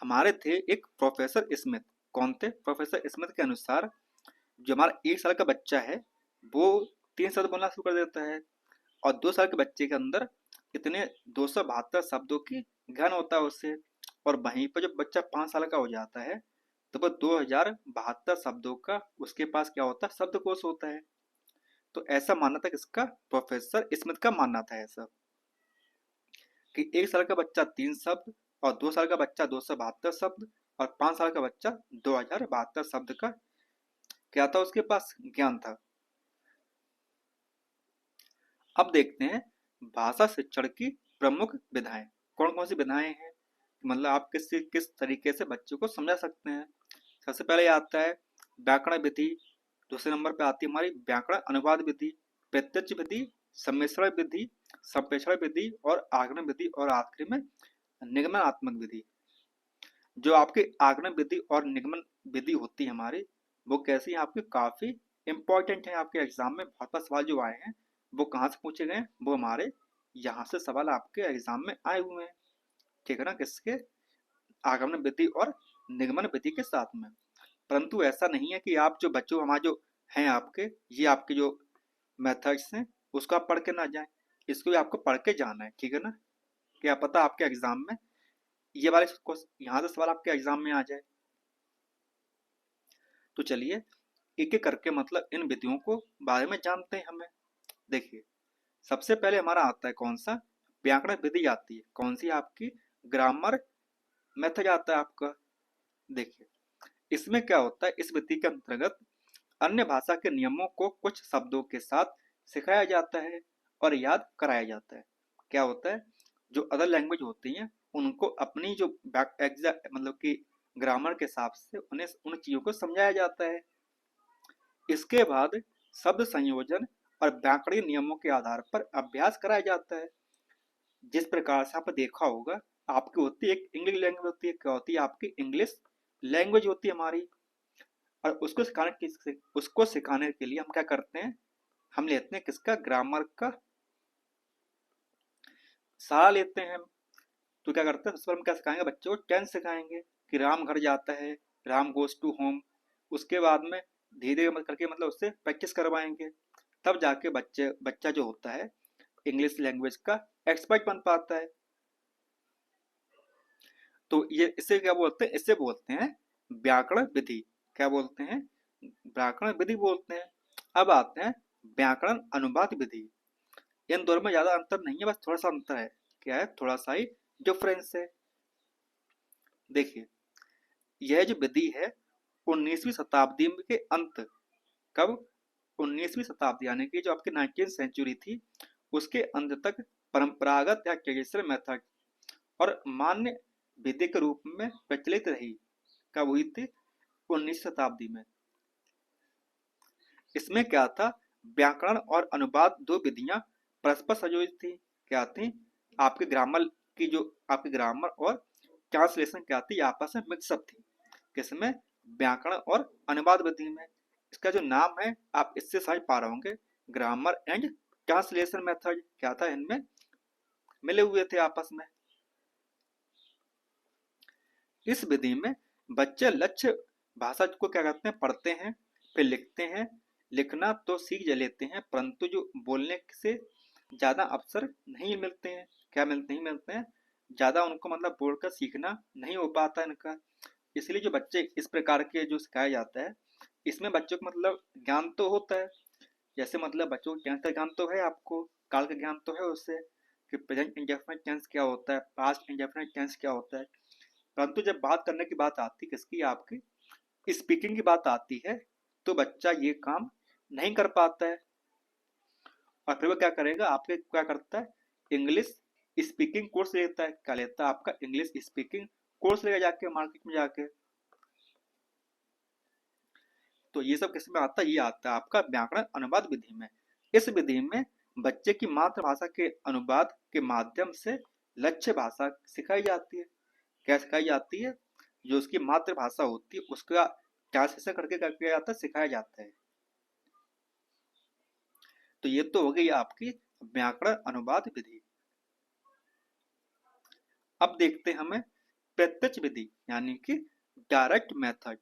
हमारे थे एक प्रोफेसर स्मिथ। कौन थे, प्रोफेसर स्मिथ के अनुसार जो हमारा 1 साल का बच्चा है वो 3 शब्द बोलना शुरू कर देता है। और 2 साल के बच्चे के अंदर इतने 272 शब्दों की ज्ञान होता है उससे। और वहीं पर जब बच्चा 5 साल का हो जाता है तो वह 2072 शब्दों का उसके पास क्या होता है, शब्दकोश होता है। तो ऐसा मानना था किसका, प्रोफेसर स्मिथ का मानना था ऐसा, कि 1 साल का बच्चा 3 शब्द और 2 साल का बच्चा 272 शब्द और 5 साल का बच्चा 2072 शब्द का क्या था, उसके पास ज्ञान था। अब देखते हैं भाषा शिक्षण की प्रमुख विधाएं। कौन कौन सी विधाएं हैं, मतलब आप किस तरीके से बच्चों को समझा सकते हैं। सबसे पहले आता है व्याकरण विधि, दूसरे नंबर पे आती है हमारी व्याकरण अनुवाद विधि, प्रत्यक्ष विधि, सम्मिश्रण विधि, संप्रेषण विधि और आगमन विधि, और आखिरी में निगमनात्मक विधि। जो आपकी आगमन विधि और निगमन विधि होती है हमारी, वो कैसी है आपकी, काफी इंपॉर्टेंट है। आपके एग्जाम में बहुत बार सवाल जो आए हैं वो कहाँ से पूछे गए, वो हमारे यहाँ से सवाल आपके एग्जाम में आए हुए हैं, ठीक है ना, किसके, आगमन विधि और निगमन विधि के साथ में। परंतु ऐसा नहीं है कि आप जो बच्चों हमारे जो हैं आपके, ये आपके जो मेथड्स हैं उसको आप पढ़ के ना जाएं, इसको भी आपको पढ़ के जाना है, ठीक है ना। क्या पता आपके एग्जाम में ये वाले यहाँ से सवाल आपके एग्जाम में आ जाए। तो चलिए एक एक करके मतलब इन विधियों को बारे में जानते हैं हमें। देखिए सबसे पहले हमारा आता है कौन सा, व्याकरण विधि आती है, कौन सी आपकी, ग्रामर मेथड आता है आपका। देखिए इसमें क्या होता है, इस विधि के अंतर्गत अन्य भाषा के नियमों को कुछ शब्दों के साथ सिखाया जाता है और याद कराया जाता है। क्या होता है, जो अदर लैंग्वेज होती हैं उनको अपनी जो मतलब कि ग्रामर के हिसाब से उन्हें उन चीज़ों को समझाया जाता है। इसके बाद शब्द संयोजन और व्याकरणिक नियमों के आधार पर अभ्यास कराया जाता है। जिस प्रकार से आपने देखा होगा, आपकी होती है एक इंग्लिश लैंग्वेज होती है, क्या होती है आपकी इंग्लिश लैंग्वेज होती है हमारी, और उसको सिखाने के लिए हम क्या करते हैं, हम लेते हैं किसका, ग्रामर का सहारा लेते हैं। तो क्या करते हैं, सबसे पहले हम क्या सिखाएंगे बच्चों को, टेंस सिखाएंगे कि राम घर जाता है, राम गोज टू होम। उसके बाद में धीरे धीरे करके मतलब उससे प्रैक्टिस करवाएंगे, तब जाके बच्चा जो होता है इंग्लिश लैंग्वेज का एक्सपर्ट बन पाता है। तो ये इसे क्या बोलते हैं, इसे बोलते हैं व्याकरण विधि। क्या बोलते हैं, व्याकरण विधि बोलते हैं। अब आते हैं व्याकरण अनुवाद विधि। इन दोनों में ज्यादा अंतर नहीं है, बस थोड़ा सा अंतर है। क्या है, थोड़ा सा ही डिफरेंस है। देखिए यह जो विधि है 19वीं शताब्दी के अंत, कब, 19वीं शताब्दी यानी कि जो आपकी 19th सेंचुरी थी उसके अंत तक परंपरागत या ट्रेडिशनल मेथड और मान्य विधि के रूप में प्रचलित रही। कब हुई थी, 19वीं शताब्दी में। इसमें क्या था, व्याकरण और अनुवाद दो विधियां परस्पर संयोजित थी। क्या थी, आपके ग्रामर की जो आपकी ग्रामर और ट्रांसलेशन क्या थी, आपस में मिक्सअप थी। किसमें, व्याकरण और अनुवाद विधि में। इसका जो नाम है आप इससे समझ पा रहे होंगे, ग्रामर एंड ट्रांसलेशन मेथड, क्या था, इनमें मिले हुए थे आपस में। इस विधि में बच्चे लक्ष्य भाषा को क्या करते हैं, पढ़ते हैं, फिर लिखते हैं। लिखना तो सीख लेते हैं, परंतु जो बोलने से ज़्यादा अवसर नहीं मिलते हैं। क्या मिलते नहीं मिलते हैं, ज़्यादा उनको मतलब बोलकर सीखना नहीं हो पाता इनका। इसलिए जो बच्चे इस प्रकार के जो सिखाया जाता है, इसमें बच्चों को मतलब ज्ञान तो होता है, जैसे मतलब बच्चों को टेंस का ज्ञान तो है, आपको काल का ज्ञान तो है उससे, कि प्रेजेंट इंडेफिनिट टेंस क्या होता है, पास्ट इंडेफिनिट टेंस क्या होता है। परंतु जब बात करने की बात आती है किसकी, आपकी स्पीकिंग की बात आती है, तो बच्चा ये काम नहीं कर पाता है। और फिर वो क्या करेगा, आपके क्या करता है, इंग्लिश स्पीकिंग कोर्स लेता है। क्या लेता है, आपका इंग्लिश स्पीकिंग कोर्स लेगा जाके मार्केट में जाके। तो ये सब किस में आता है, ये आता है आपका व्याकरण अनुवाद विधि में। इस विधि में बच्चे की मातृभाषा के अनुवाद के माध्यम से लक्ष्य भाषा सिखाई जाती है। क्या सिखाई जाती है, जो उसकी मातृभाषा होती है उसका ट्रांसलेशन करके क्या किया जाता है, सिखाया जाता है। तो ये तो हो गई आपकी व्याकरण अनुवाद विधि। अब देखते हैं हमें प्रत्यक्ष विधि यानी कि डायरेक्ट मेथड।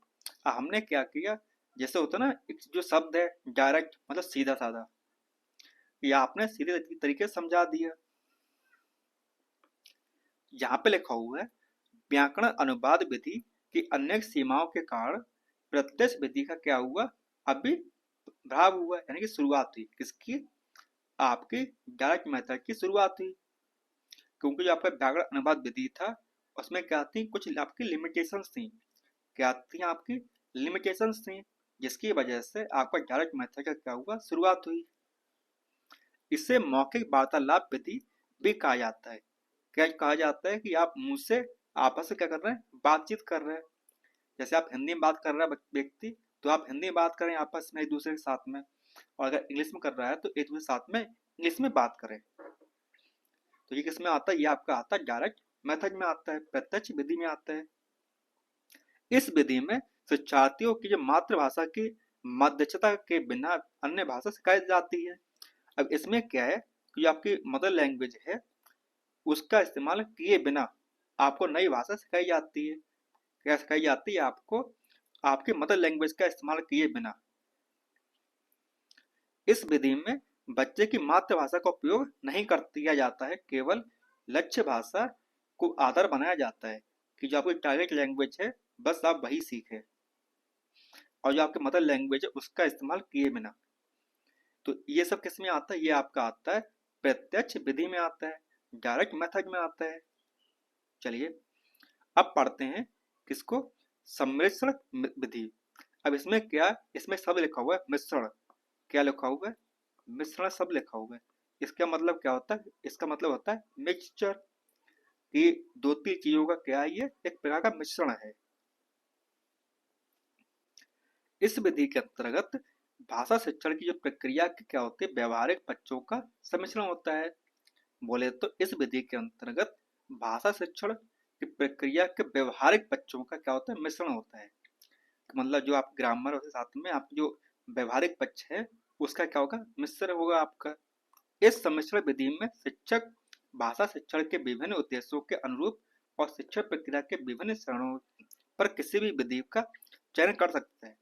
हमने क्या किया, जैसे होता ना एक जो शब्द है डायरेक्ट मतलब सीधा साधा, ये आपने सीधे तरीके से समझा दिया। यहाँ पे लिखा हुआ है व्याकरण अनुवाद विधि की अनेक सीमाओं के कारण प्रत्यक्ष विधि का क्या हुआ, अभी भाव हुआ, यानी कि शुरुआत हुई किसकी, आपकी डायरेक्ट मेथड की शुरुआत हुई। क्योंकि जो आपका व्याकरण अनुवाद विधि था उसमें क्या थी, कुछ आपकी लिमिटेशंस थी। क्या थी आपकी लिमिटेशंस थी, जिसकी वजह से आपका डायरेक्ट मेथड का क्या हुआ, शुरुआत हुई। इसे मौखिक वार्तालाप विधि भी कहा जाता है। क्या कहा जाता है, कि आप मुंह से आपस में क्या कर रहे हैं, बातचीत कर रहे हैं। जैसे आप हिंदी में बात कर रहा है व्यक्ति, तो आप हिंदी में बात करें आपस में एक दूसरे के साथ में, और अगर इंग्लिश में कर रहा है तो एक दूसरे के साथ में इंग्लिश में बात करें। तो ये किस में आता है, ये आपका आता है डायरेक्ट मेथड में आता है, प्रत्यक्ष विधि में आता है। इस विधि में शिक्षार्थियों की जो मातृभाषा की मध्यस्थता के बिना अन्य भाषा सिखाई जाती है। अब इसमें क्या है कि जो आपकी मदर लैंग्वेज है उसका इस्तेमाल किए बिना आपको नई भाषा सिखाई जाती है। क्या सिखाई जाती है आपको, आपके मदर लैंग्वेज का इस्तेमाल किए बिना। इस विधि में बच्चे की मातृभाषा का उपयोग नहीं कर दिया जाता है, केवल लक्ष्य भाषा को आधार बनाया जाता है कि जो आपकी टारगेट लैंग्वेज है बस आप वही सीखें, और जो आपकी मदर लैंग्वेज है उसका इस्तेमाल किए बिना। तो ये सब किस में आता है, ये आपका आता है प्रत्यक्ष विधि में आता है, डायरेक्ट मेथड में आता है। चलिए अब पढ़ते हैं किसको, सम्मिश्रण विधि। अब इसमें क्या, इसमें सब लिखा हुआ है मिश्रण, क्या लिखा हुआ है, मिश्रण सब लिखा हुआ है। इसका मतलब क्या होता है, इसका मतलब होता है मिक्सचर, कि दो तीन चीजों का क्या है, ये एक प्रकार का मिश्रण है। इस विधि के अंतर्गत भाषा शिक्षण की जो प्रक्रिया की क्या होती है, व्यवहारिक पक्षों का सम्मिश्रण होता है। बोले तो इस विधि के अंतर्गत भाषा शिक्षण की प्रक्रिया के व्यवहारिक पक्षों का क्या होता है, मिश्रण होता है। मतलब जो आप ग्रामर और साथ में आप जो व्यवहारिक पक्ष है उसका क्या होगा, मिश्रण होगा आपका। इस सम्मिश्रण विधि में शिक्षक भाषा शिक्षण के विभिन्न उद्देश्यों के अनुरूप और शिक्षण प्रक्रिया के विभिन्न चरणों पर किसी भी विधि का चयन कर सकते हैं।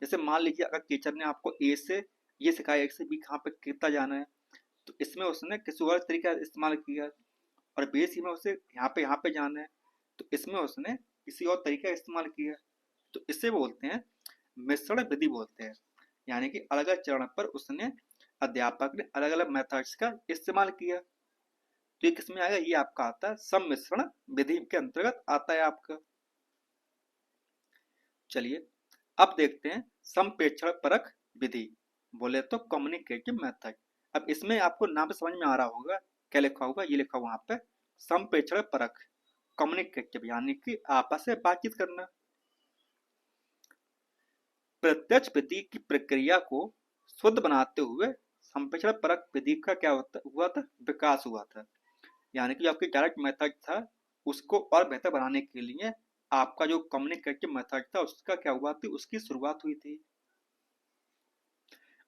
जैसे मान लीजिए अगर टीचर ने आपको ए से ये सिखाया, एक से बी कहाँ पे कितना जाना है, तो इसमें उसने किसी और तरीका इस्तेमाल किया, और बी सी में उसे यहाँ पे जाना है, तो इसमें उसने किसी और तरीका इस्तेमाल किया। तो इसे बोलते हैं मिश्रण विधि बोलते हैं, यानी कि अलग अलग चरण पर उसने, अध्यापक ने अलग अलग मेथड्स का इस्तेमाल किया। तो ये किसमें आएगा, ये आपका आता है सम्मिश्रण विधि के अंतर्गत आता है आपका। चलिए अब देखते हैं संप्रेषण परक विधि, बोले तो कम्युनिकेटिव मेथड। अब इसमें आपको नाम समझ में आ रहा होगा, क्या लिखा होगा, ये लिखा हुआ वहां पे संप्रेषण परक कम्युनिकेटिव, यानी कि आपस में बातचीत करना। प्रत्यक्ष विधि की प्रक्रिया को शुद्ध बनाते हुए संप्रेषण परक विधि का क्या हुआ था, विकास हुआ था। यानी कि जो आपकी डायरेक्ट मेथड था उसको और बेहतर बनाने के लिए आपका जो कम्युनिकेटिव मेथड था उसका क्या हुआ थी, उसकी शुरुआत हुई थी।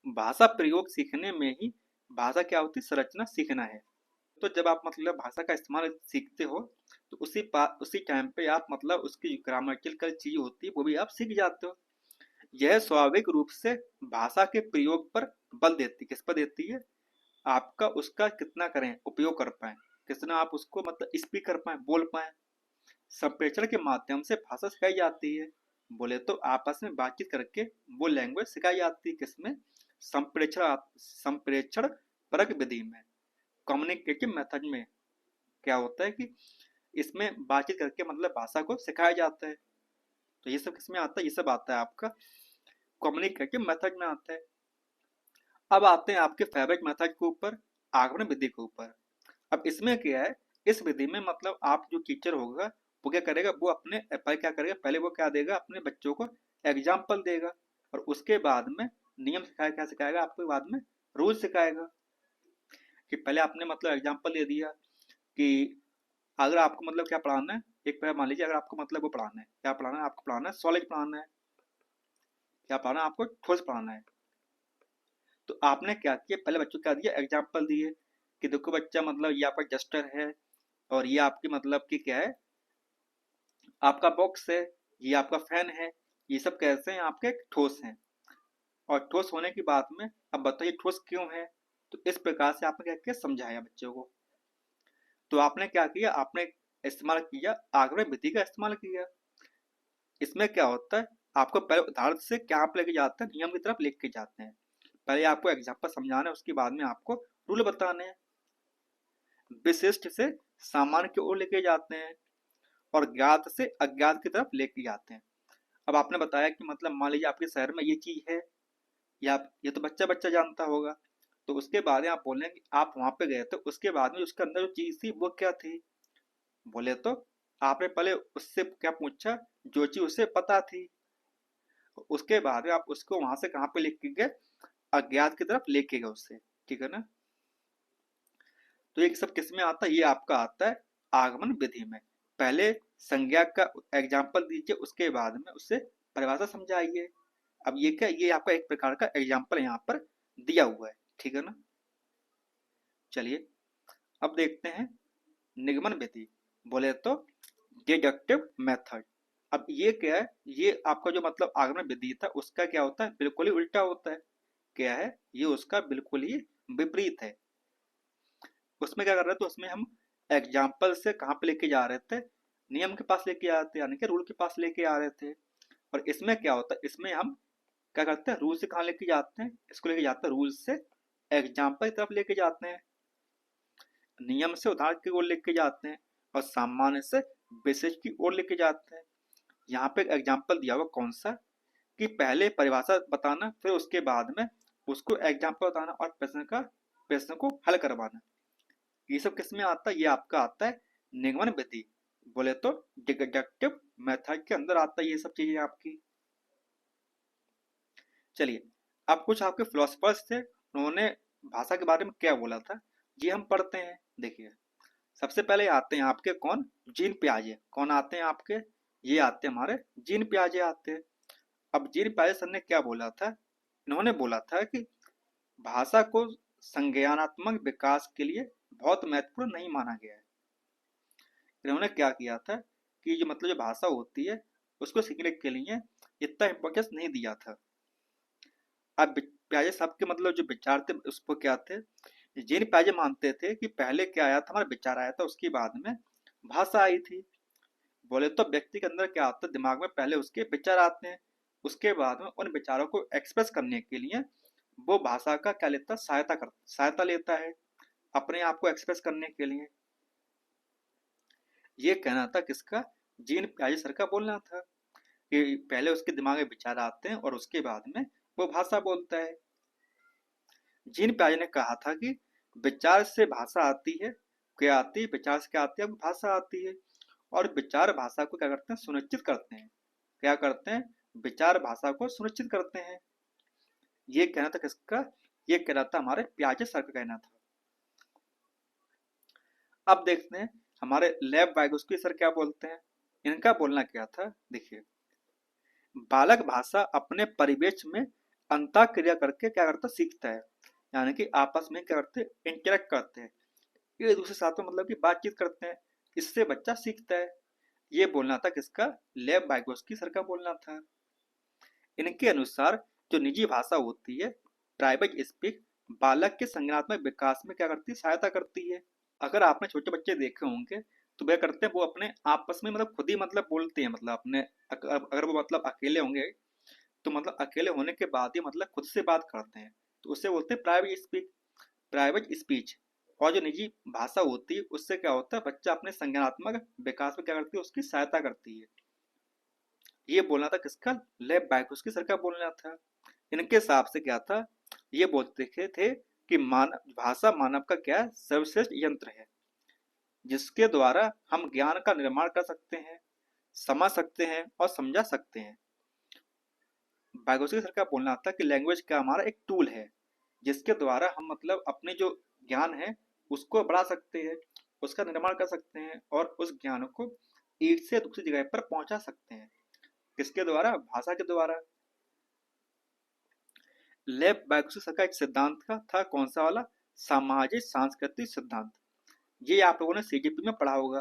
भाषा प्रयोग सीखने में ही भाषा क्या होती, संरचना सीखना है। तो जब आप मतलब भाषा का इस्तेमाल सीखते हो तो उसी टाइम पे आप मतलब उसकी ग्रामेटिकल चीज होती है वो भी आप सीख जाते हो। यह स्वाभाविक रूप से भाषा के प्रयोग पर बल देती, किस पर देती है, आपका उसका कितना करें उपयोग कर पाए, कितना आप उसको मतलब स्पीक कर पाए, बोल पाए। संप्रेषण के माध्यम से भाषा सिखाई जाती है। बोले तो आपस में बातचीत करके वो लैंग्वेज सिखाई जाती है, किसमें, संप्रेषण संप्रेषण परक विधि में, कम्युनिकेटिव मेथड में क्या होता है कि इसमें बातचीत करके मतलब भाषा को सिखाया जाता है। तो ये सब किसमें आता है, ये सब आता है आपका कम्युनिकेटिव मेथड में आता है। अब आते हैं आपके फेवरेट मेथड के ऊपर, आगमन विधि के ऊपर। अब इसमें क्या है, इस विधि में मतलब आप जो टीचर होगा वो क्या करेगा, वो अपने पहले क्या करेगा, पहले वो क्या देगा, अपने बच्चों को एग्जाम्पल देगा, और उसके बाद में नियम सिखाएगा, क्या सिखाएगा आपको, बाद में रूल सिखाएगा। कि पहले आपने मतलब एग्जाम्पल दे दिया कि अगर आपको मतलब क्या पढ़ाना है, एक पहले मान लीजिए अगर आपको मतलब वो पढ़ाना है, क्या पढ़ाना है आपको, पढ़ाना है सॉलिड पढ़ाना है, क्या पढ़ाना है आपको, ठोस पढ़ाना है। तो आपने क्या किया, पहले बच्चों को क्या दिया, एग्जाम्पल दिए कि देखो बच्चा मतलब ये आपका जस्टर है, और ये आपकी मतलब कि क्या है, आपका बॉक्स है, ये आपका फैन है, ये सब कैसे हैं, आपके ठोस हैं। और ठोस होने की बात में अब बताइए ठोस क्यों है। तो इस प्रकार से आपने क्या किया, समझाया बच्चों को। तो आपने क्या किया, आपने इस्तेमाल किया आगमन विधि का इस्तेमाल किया। इसमें क्या होता है, आपको पहले उदाहरण से क्या आप लेके जाते हैं, नियम की तरफ लेके जाते हैं। पहले आपको एग्जाम्पल समझाना है, उसके बाद में आपको रूल बताने हैं। विशिष्ट से सामान्य की ओर लेके जाते हैं, और ज्ञात से अज्ञात की तरफ लेके जाते हैं। अब आपने बताया कि मतलब मान लीजिए आपके शहर में ये चीज है, या ये तो बच्चा बच्चा जानता होगा। तो उसके बाद में आप बोलेंगे कि आप वहां पे गए थे, उसके बाद में उसके अंदर जो चीज थी वो क्या थी, बोले तो आपने पहले उससे क्या पूछा, जो चीज उसे पता थी, उसके बाद में आप उसको वहां से कहाँ पे लेके गए, अज्ञात की तरफ लेके गए उससे। ठीक है ना। तो ये सब किस में आता है, ये आपका आता है आगमन विधि में। पहले संज्ञा का एग्जाम्पल दीजिए, उसके बाद में उससे परिभाषा समझाइए। अब ये क्या, ये आपका एक प्रकार का एग्जाम्पल यहाँ पर दिया हुआ है। ठीक है ना। चलिए अब देखते हैं निगमन विधि, बोले तो डिडक्टिव मेथड। अब ये क्या है, ये आपका जो मतलब आगमन विधि था उसका क्या होता है, बिल्कुल ही उल्टा होता है। क्या है, ये उसका बिल्कुल ही विपरीत है। उसमें क्या कर रहे थे, उसमें हम एग्जाम्पल से कहाँ पे लेके जा रहे थे, नियम के पास लेके आ रहे थे, यानी कि रूल के पास लेके आ रहे थे। और इसमें क्या होता है, इसमें हम क्या करते हैं, रूल से कहाँ लेके जाते हैं, इसको लेके जाते हैं रूल से एग्जाम्पल की तरफ लेके जाते हैं, नियम से उदाहरण की ओर लेके जाते हैं, और सामान्य से विशेष की ओर लेके जाते हैं। यहाँ पे एक एग्जाम्पल दिया हुआ कौन सा, कि पहले परिभाषा बताना, फिर उसके बाद में उसको एग्जाम्पल बताना और प्रश्न को हल करवाना। ये सब किस में आता है, ये आपका आता है निगमन विधि, बोले तो डिडक्टिव मेथड के अंदर आता है ये सब चीजें आपकी। चलिए अब कुछ आपके फिलोसफर्स थे, उन्होंने भाषा के बारे में क्या बोला था, ये हम पढ़ते हैं। देखिए सबसे पहले आते हैं आपके कौन, जीन पियाजे। कौन आते हैं आपके, ये आते हैं हमारे जीन पियाजे आते हैं। अब जीन पियाजे सर ने क्या बोला था, इन्होंने बोला था कि भाषा को संज्ञानात्मक विकास के लिए बहुत महत्वपूर्ण नहीं माना गया है। इन्होंने क्या किया था कि जो मतलब जो भाषा होती है उसको सीखने के लिए इतना इम्पोर्टेंस नहीं दिया था। अब प्याजे साहब के मतलब जो विचार थे उस पर क्या थे, जीन प्याजे मानते थे कि पहले क्या आया था, हमारा विचार आया था, उसके बाद में भाषा आई थी। बोले तो व्यक्ति के अंदर क्या आता है, दिमाग में पहले उसके विचार आते हैं, उसके बाद में उन विचारों को एक्सप्रेस करने के लिए वो भाषा का क्या लेता है, सहायता लेता है अपने आप को एक्सप्रेस करने के लिए। ये कहना था किसका, जीन प्याजे सर का बोलना था, कि पहले उसके दिमाग में विचार आते हैं और उसके बाद में वो भाषा बोलता है। जीन प्याजे ने कहा था कि विचार से भाषा आती है, क्या आती है, विचार से क्या आती है, भाषा आती है। और विचार भाषा को क्या करते हैं, सुनिश्चित करते हैं। क्या करते हैं, विचार भाषा को सुनिश्चित करते हैं। ये कहना था किसका, ये कहना था हमारे प्याजे सर का कहना था। अब देखते हैं हमारे लेव वाइगोस्की सर क्या बोलते हैं। इनका बोलना क्या था, देखिए बालक भाषा अपने परिवेश में अंतःक्रिया करके क्या करता, सीखता है। यानी कि आपस में क्या करते हैं, इंटरेक्ट करते हैं, एक दूसरे साथ में मतलब कि बातचीत करते हैं, इससे बच्चा सीखता है। ये बोलना था किसका, लेव वाइगोस्की सर का बोलना था। इनके अनुसार जो निजी भाषा होती है, प्राइवेट स्पीक, बालक के संज्ञानात्मक विकास में क्या करती है, सहायता करती है। अगर आपने छोटे बच्चे देखे होंगे तो वे करते हैं, वो अपने आपस में मतलब खुद ही मतलब बोलते हैं, मतलब अपने अगर वो मतलब अकेले होंगे तो मतलब अकेले होने के बाद ही मतलब खुद से बात करते हैं, तो उससे बोलते हैं प्राइवेट स्पीच। और जो निजी भाषा होती है उससे क्या होता है, बच्चा अपने संज्ञानात्मक विकास में क्या करती है, उसकी सहायता करती है। ये बोलना था किसका, लेव वाइगोस्की सर का बोलना था। इनके हिसाब से क्या था, ये बोलते थे कि मानव भाषा मानव का क्या है, सर्वश्रेष्ठ यंत्र है, जिसके द्वारा हम ज्ञान का निर्माण कर सकते हैं, समझ सकते हैं और समझा सकते हैं। वाइगोत्स्की सर का बोलना था कि लैंग्वेज का हमारा एक टूल है, जिसके द्वारा हम मतलब अपने जो ज्ञान है उसको बढ़ा सकते हैं, उसका निर्माण कर सकते हैं और उस ज्ञान को एक से दूसरी जगह पर पहुंचा सकते हैं। किसके द्वारा, भाषा के द्वारा। लेव वाइगोत्स्की सर का एक सिद्धांत था कौन सा वाला, सामाजिक सांस्कृतिक सिद्धांत। ये आप लोगों ने सीजीपी में पढ़ा होगा,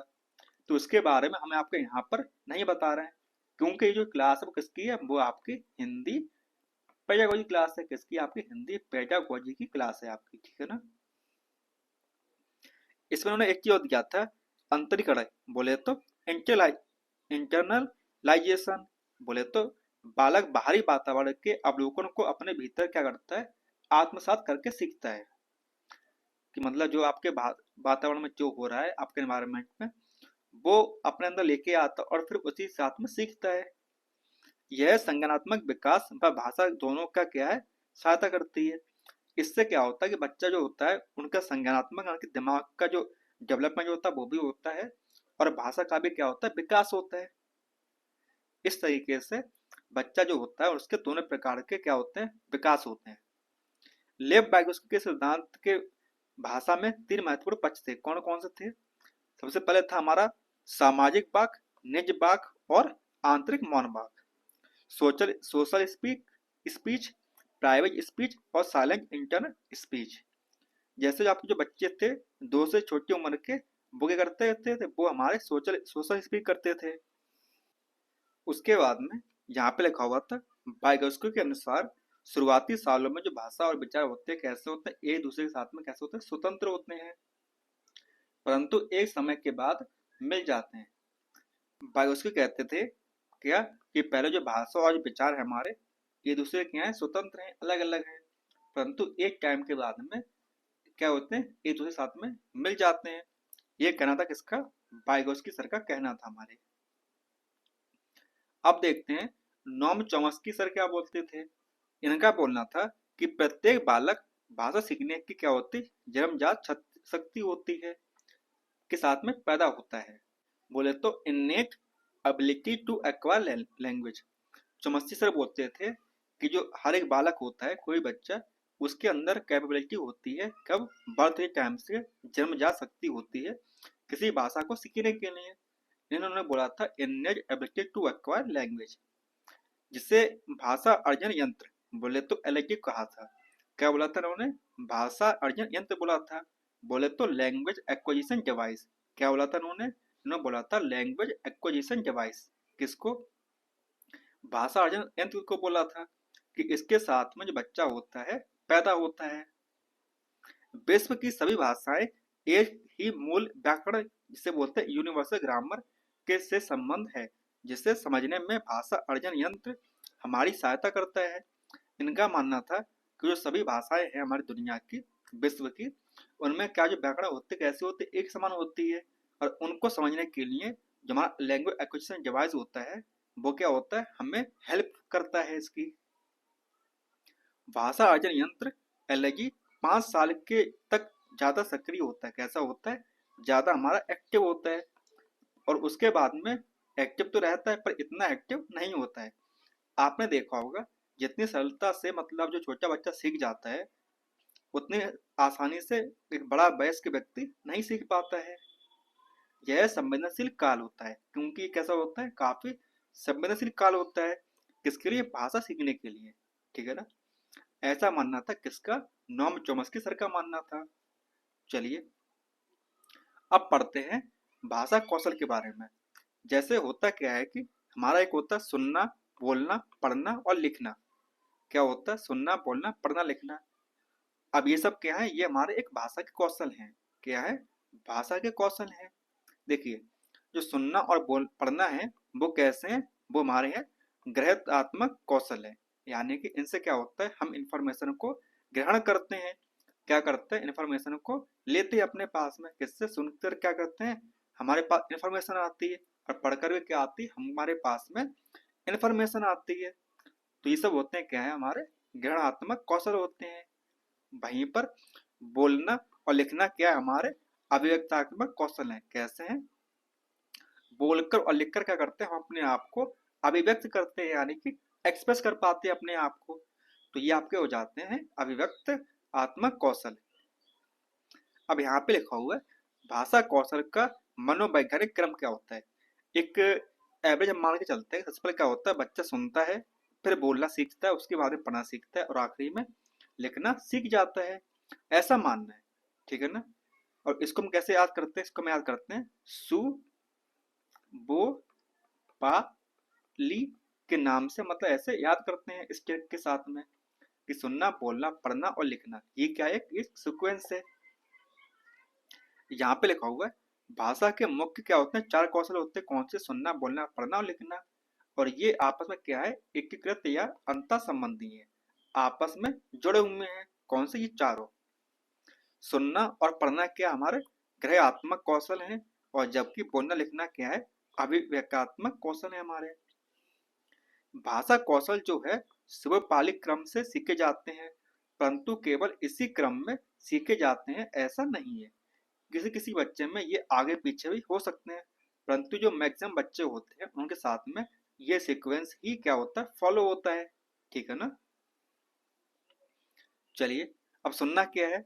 तो उसके बारे में हमें आपको यहाँ पर नहीं बता रहे हैं, क्योंकि ये जो क्लास है वो किसकी है, वो आपकी हिंदी पेडागोजी क्लास है। किसकी, आपकी हिंदी पेडागोजी की क्लास है आपकी। ठीक है ना। इसमें उन्होंने एक चीज और दिया था, अंतरीकरण, बोले तो इंटरनलाइजेशन, बोले तो बालक बाहरी वातावरण के अवलोकन को अपने भीतर क्या करता है, आत्मसात करके सीखता है। कि मतलब जो आपके वातावरण में जो हो रहा है आपके एनवायरनमेंट में, वो अपने अंदर लेके आता और फिर उसी साथ में सीखता है। यह संज्ञानात्मक विकास व भाषा दोनों का क्या है, सहायता करती है। इससे क्या होता है कि बच्चा जो होता है उनका संज्ञानात्मक यानी कि दिमाग का जो डेवलपमेंट होता है वो भी होता है, और भाषा का भी क्या होता है, विकास होता है। इस तरीके से बच्चा जो होता है उसके दोनों प्रकार के क्या होते हैं, विकास होते हैं। लेव वाइगोत्स्की के सिद्धांत के भाषा में 3 महत्वपूर्ण पक्ष थे। कौन कौन से थे? सबसे पहले था हमारा सामाजिक वाक, निज वाक और आंतरिक मौन वाक। Social social speak speech, private speech और साइलेंट इंटरनल स्पीच। जैसे जो आपके जो बच्चे थे 2 से छोटी उम्र के, वो क्या करते थे, वो हमारे सोशल सोशल स्पीक करते थे। उसके बाद में यहाँ पे लिखा हुआ था, वाइगोत्स्की के अनुसार शुरुआती सालों में जो भाषा और विचार होते हैं कैसे होते हैं, एक दूसरे के साथ में कैसे होते हैं, स्वतंत्र होते हैं, परंतु एक समय के बाद मिल जाते हैं। वाइगोत्स्की कहते थे क्या, कि पहले जो भाषा और विचार है हमारे, ये दूसरे के हैं, स्वतंत्र हैं, अलग अलग हैं, परंतु एक टाइम के बाद में क्या होते हैं, एक दूसरे के साथ में मिल जाते हैं। ये कहना था किसका, वाइगोत्स्की सर का कहना था हमारे। अब देखते हैं नोम चॉम्स्की सर क्या बोलते थे। इनका बोलना था कि प्रत्येक बालक भाषा सीखने की क्या होती, जन्मजात शक्ति होती है, के साथ में पैदा होता है। बोले तो innate ability to acquire language. Chomsky sir बोलते थे कि जो हर एक बालक होता है, कोई बच्चा, उसके अंदर कैपेबिलिटी होती है, कब, बर्थ टाइम से जन्मजात शक्ति होती है किसी भाषा को सीखने के लिए। इन्होंने बोला था innate ability to acquire language, जिसे भाषा अर्जन यंत्र बोले तो एलएटी कहा था। क्या बोला था उन्होंने, भाषा अर्जन यंत्र बोला था। बोले तो लैंग्वेज एक्विजिशन डिवाइस। क्या बोला था उन्होंने बोला था लैंग्वेज एक्विजिशन डिवाइस। किसको, भाषा अर्जन यंत्र को बोला था कि इसके साथ में जो बच्चा होता है पैदा होता है। विश्व की सभी भाषाएं एक ही मूल व्याकरण, जिसे बोलते हैं यूनिवर्सल ग्रामर, के से संबंध है, जिसे समझने में भाषा अर्जन यंत्र हमारी सहायता करता है। इनका मानना था कि जो सभी भाषाएं हैं हमारी दुनिया की, विश्व की, उनमें क्या जो व्याकरण होते कैसे होते, एक समान होती है, और उनको समझने के लिए जो हमारा लैंग्वेज एक्विजिशन डिवाइस होता है, वो क्या होता है, हमें हेल्प करता है इसकी। भाषा अर्जन यंत्र एलएजी 5 साल के तक ज्यादा सक्रिय होता है। कैसा होता है, ज्यादा हमारा एक्टिव होता है, और उसके बाद में एक्टिव तो रहता है पर इतना एक्टिव नहीं होता है। आपने देखा होगा जितनी सरलता से मतलब जो छोटा बच्चा सीख जाता है, उतनी आसानी से एक बड़ा वयस्क व्यक्ति नहीं सीख पाता है। यह संवेदनशील काल होता है, क्योंकि कैसा होता है, काफी संवेदनशील काल होता है, किसके लिए, भाषा सीखने के लिए। ठीक है ना, ऐसा मानना था किसका, नोम चॉम्स्की सर का मानना था। चलिए अब पढ़ते हैं भाषा कौशल के बारे में। जैसे होता क्या है कि हमारा एक होता है सुनना, बोलना, पढ़ना और लिखना। क्या होता है, सुनना, बोलना, पढ़ना, लिखना। अब ये सब क्या है, ये हमारे एक भाषा के कौशल हैं। क्या है, भाषा के कौशल हैं। देखिए जो सुनना और बोल पढ़ना है, वो कैसे हैं, वो हमारे हैं ग्रहणात्मक कौशल है। यानी कि इनसे क्या होता है, हम इंफॉर्मेशन को ग्रहण करते हैं, क्या करते हैं, इंफॉर्मेशन को लेते हैं अपने पास में। किससे, सुनकर क्या करते हैं, हमारे पास इंफॉर्मेशन आती है, और पढ़कर भी क्या आती है, हमारे पास में इंफॉर्मेशन आती है। तो ये सब होते हैं क्या है, हमारे ग्रहणात्मक कौशल होते हैं। वहीं पर बोलना और लिखना क्या है, हमारे अभिव्यक्तात्मक कौशल हैं। कैसे हैं, बोलकर और लिखकर क्या करते हैं, हम अपने आप को अभिव्यक्त करते हैं, यानी कि एक्सप्रेस कर पाते हैं अपने आप को। तो ये आपके हो जाते हैं अभिव्यक्त आत्मक कौशल। अब यहाँ पे लिखा हुआ है भाषा कौशल का मनोवैज्ञानिक क्रम क्या होता है। एक एवरेज हम मान के चलते हैं, सबसे पहले क्या होता है, बच्चा सुनता है, फिर बोलना सीखता है, उसके बाद में पढ़ना सीखता है, और आखिरी में लिखना सीख जाता है। ऐसा मानना है, ठीक है ना। और इसको हम कैसे याद करते हैं, इसको हम याद करते हैं सु बो पा ली के नाम से, मतलब ऐसे याद करते हैं स्टेट के साथ में, कि सुनना, बोलना, पढ़ना और लिखना, ये क्या है, एक सीक्वेंस है। यहाँ पे लिखा हुआ है भाषा के मुख्य क्या होते हैं, 4 कौशल होते हैं। कौन से, सुनना, बोलना, पढ़ना और लिखना। और ये आपस में क्या है, एकीकृत या अंतर संबंधी है, आपस में जुड़े हुए हैं। कौन से, ये चारों। सुनना और पढ़ना क्या हमारे ग्रहणात्मक कौशल हैं, और जबकि बोलना लिखना क्या है, अभिव्यक्तात्मक कौशल है हमारे। भाषा कौशल जो है स्वपालिक क्रम से सीखे जाते हैं, परंतु केवल इसी क्रम में सीखे जाते हैं ऐसा नहीं है। किसी किसी बच्चे में ये आगे पीछे भी हो सकते हैं, परंतु जो मैक्सिमम बच्चे होते हैं उनके साथ में ये सीक्वेंस ही क्या होता है, फॉलो होता है। ठीक है ना। चलिए, अब सुनना क्या है,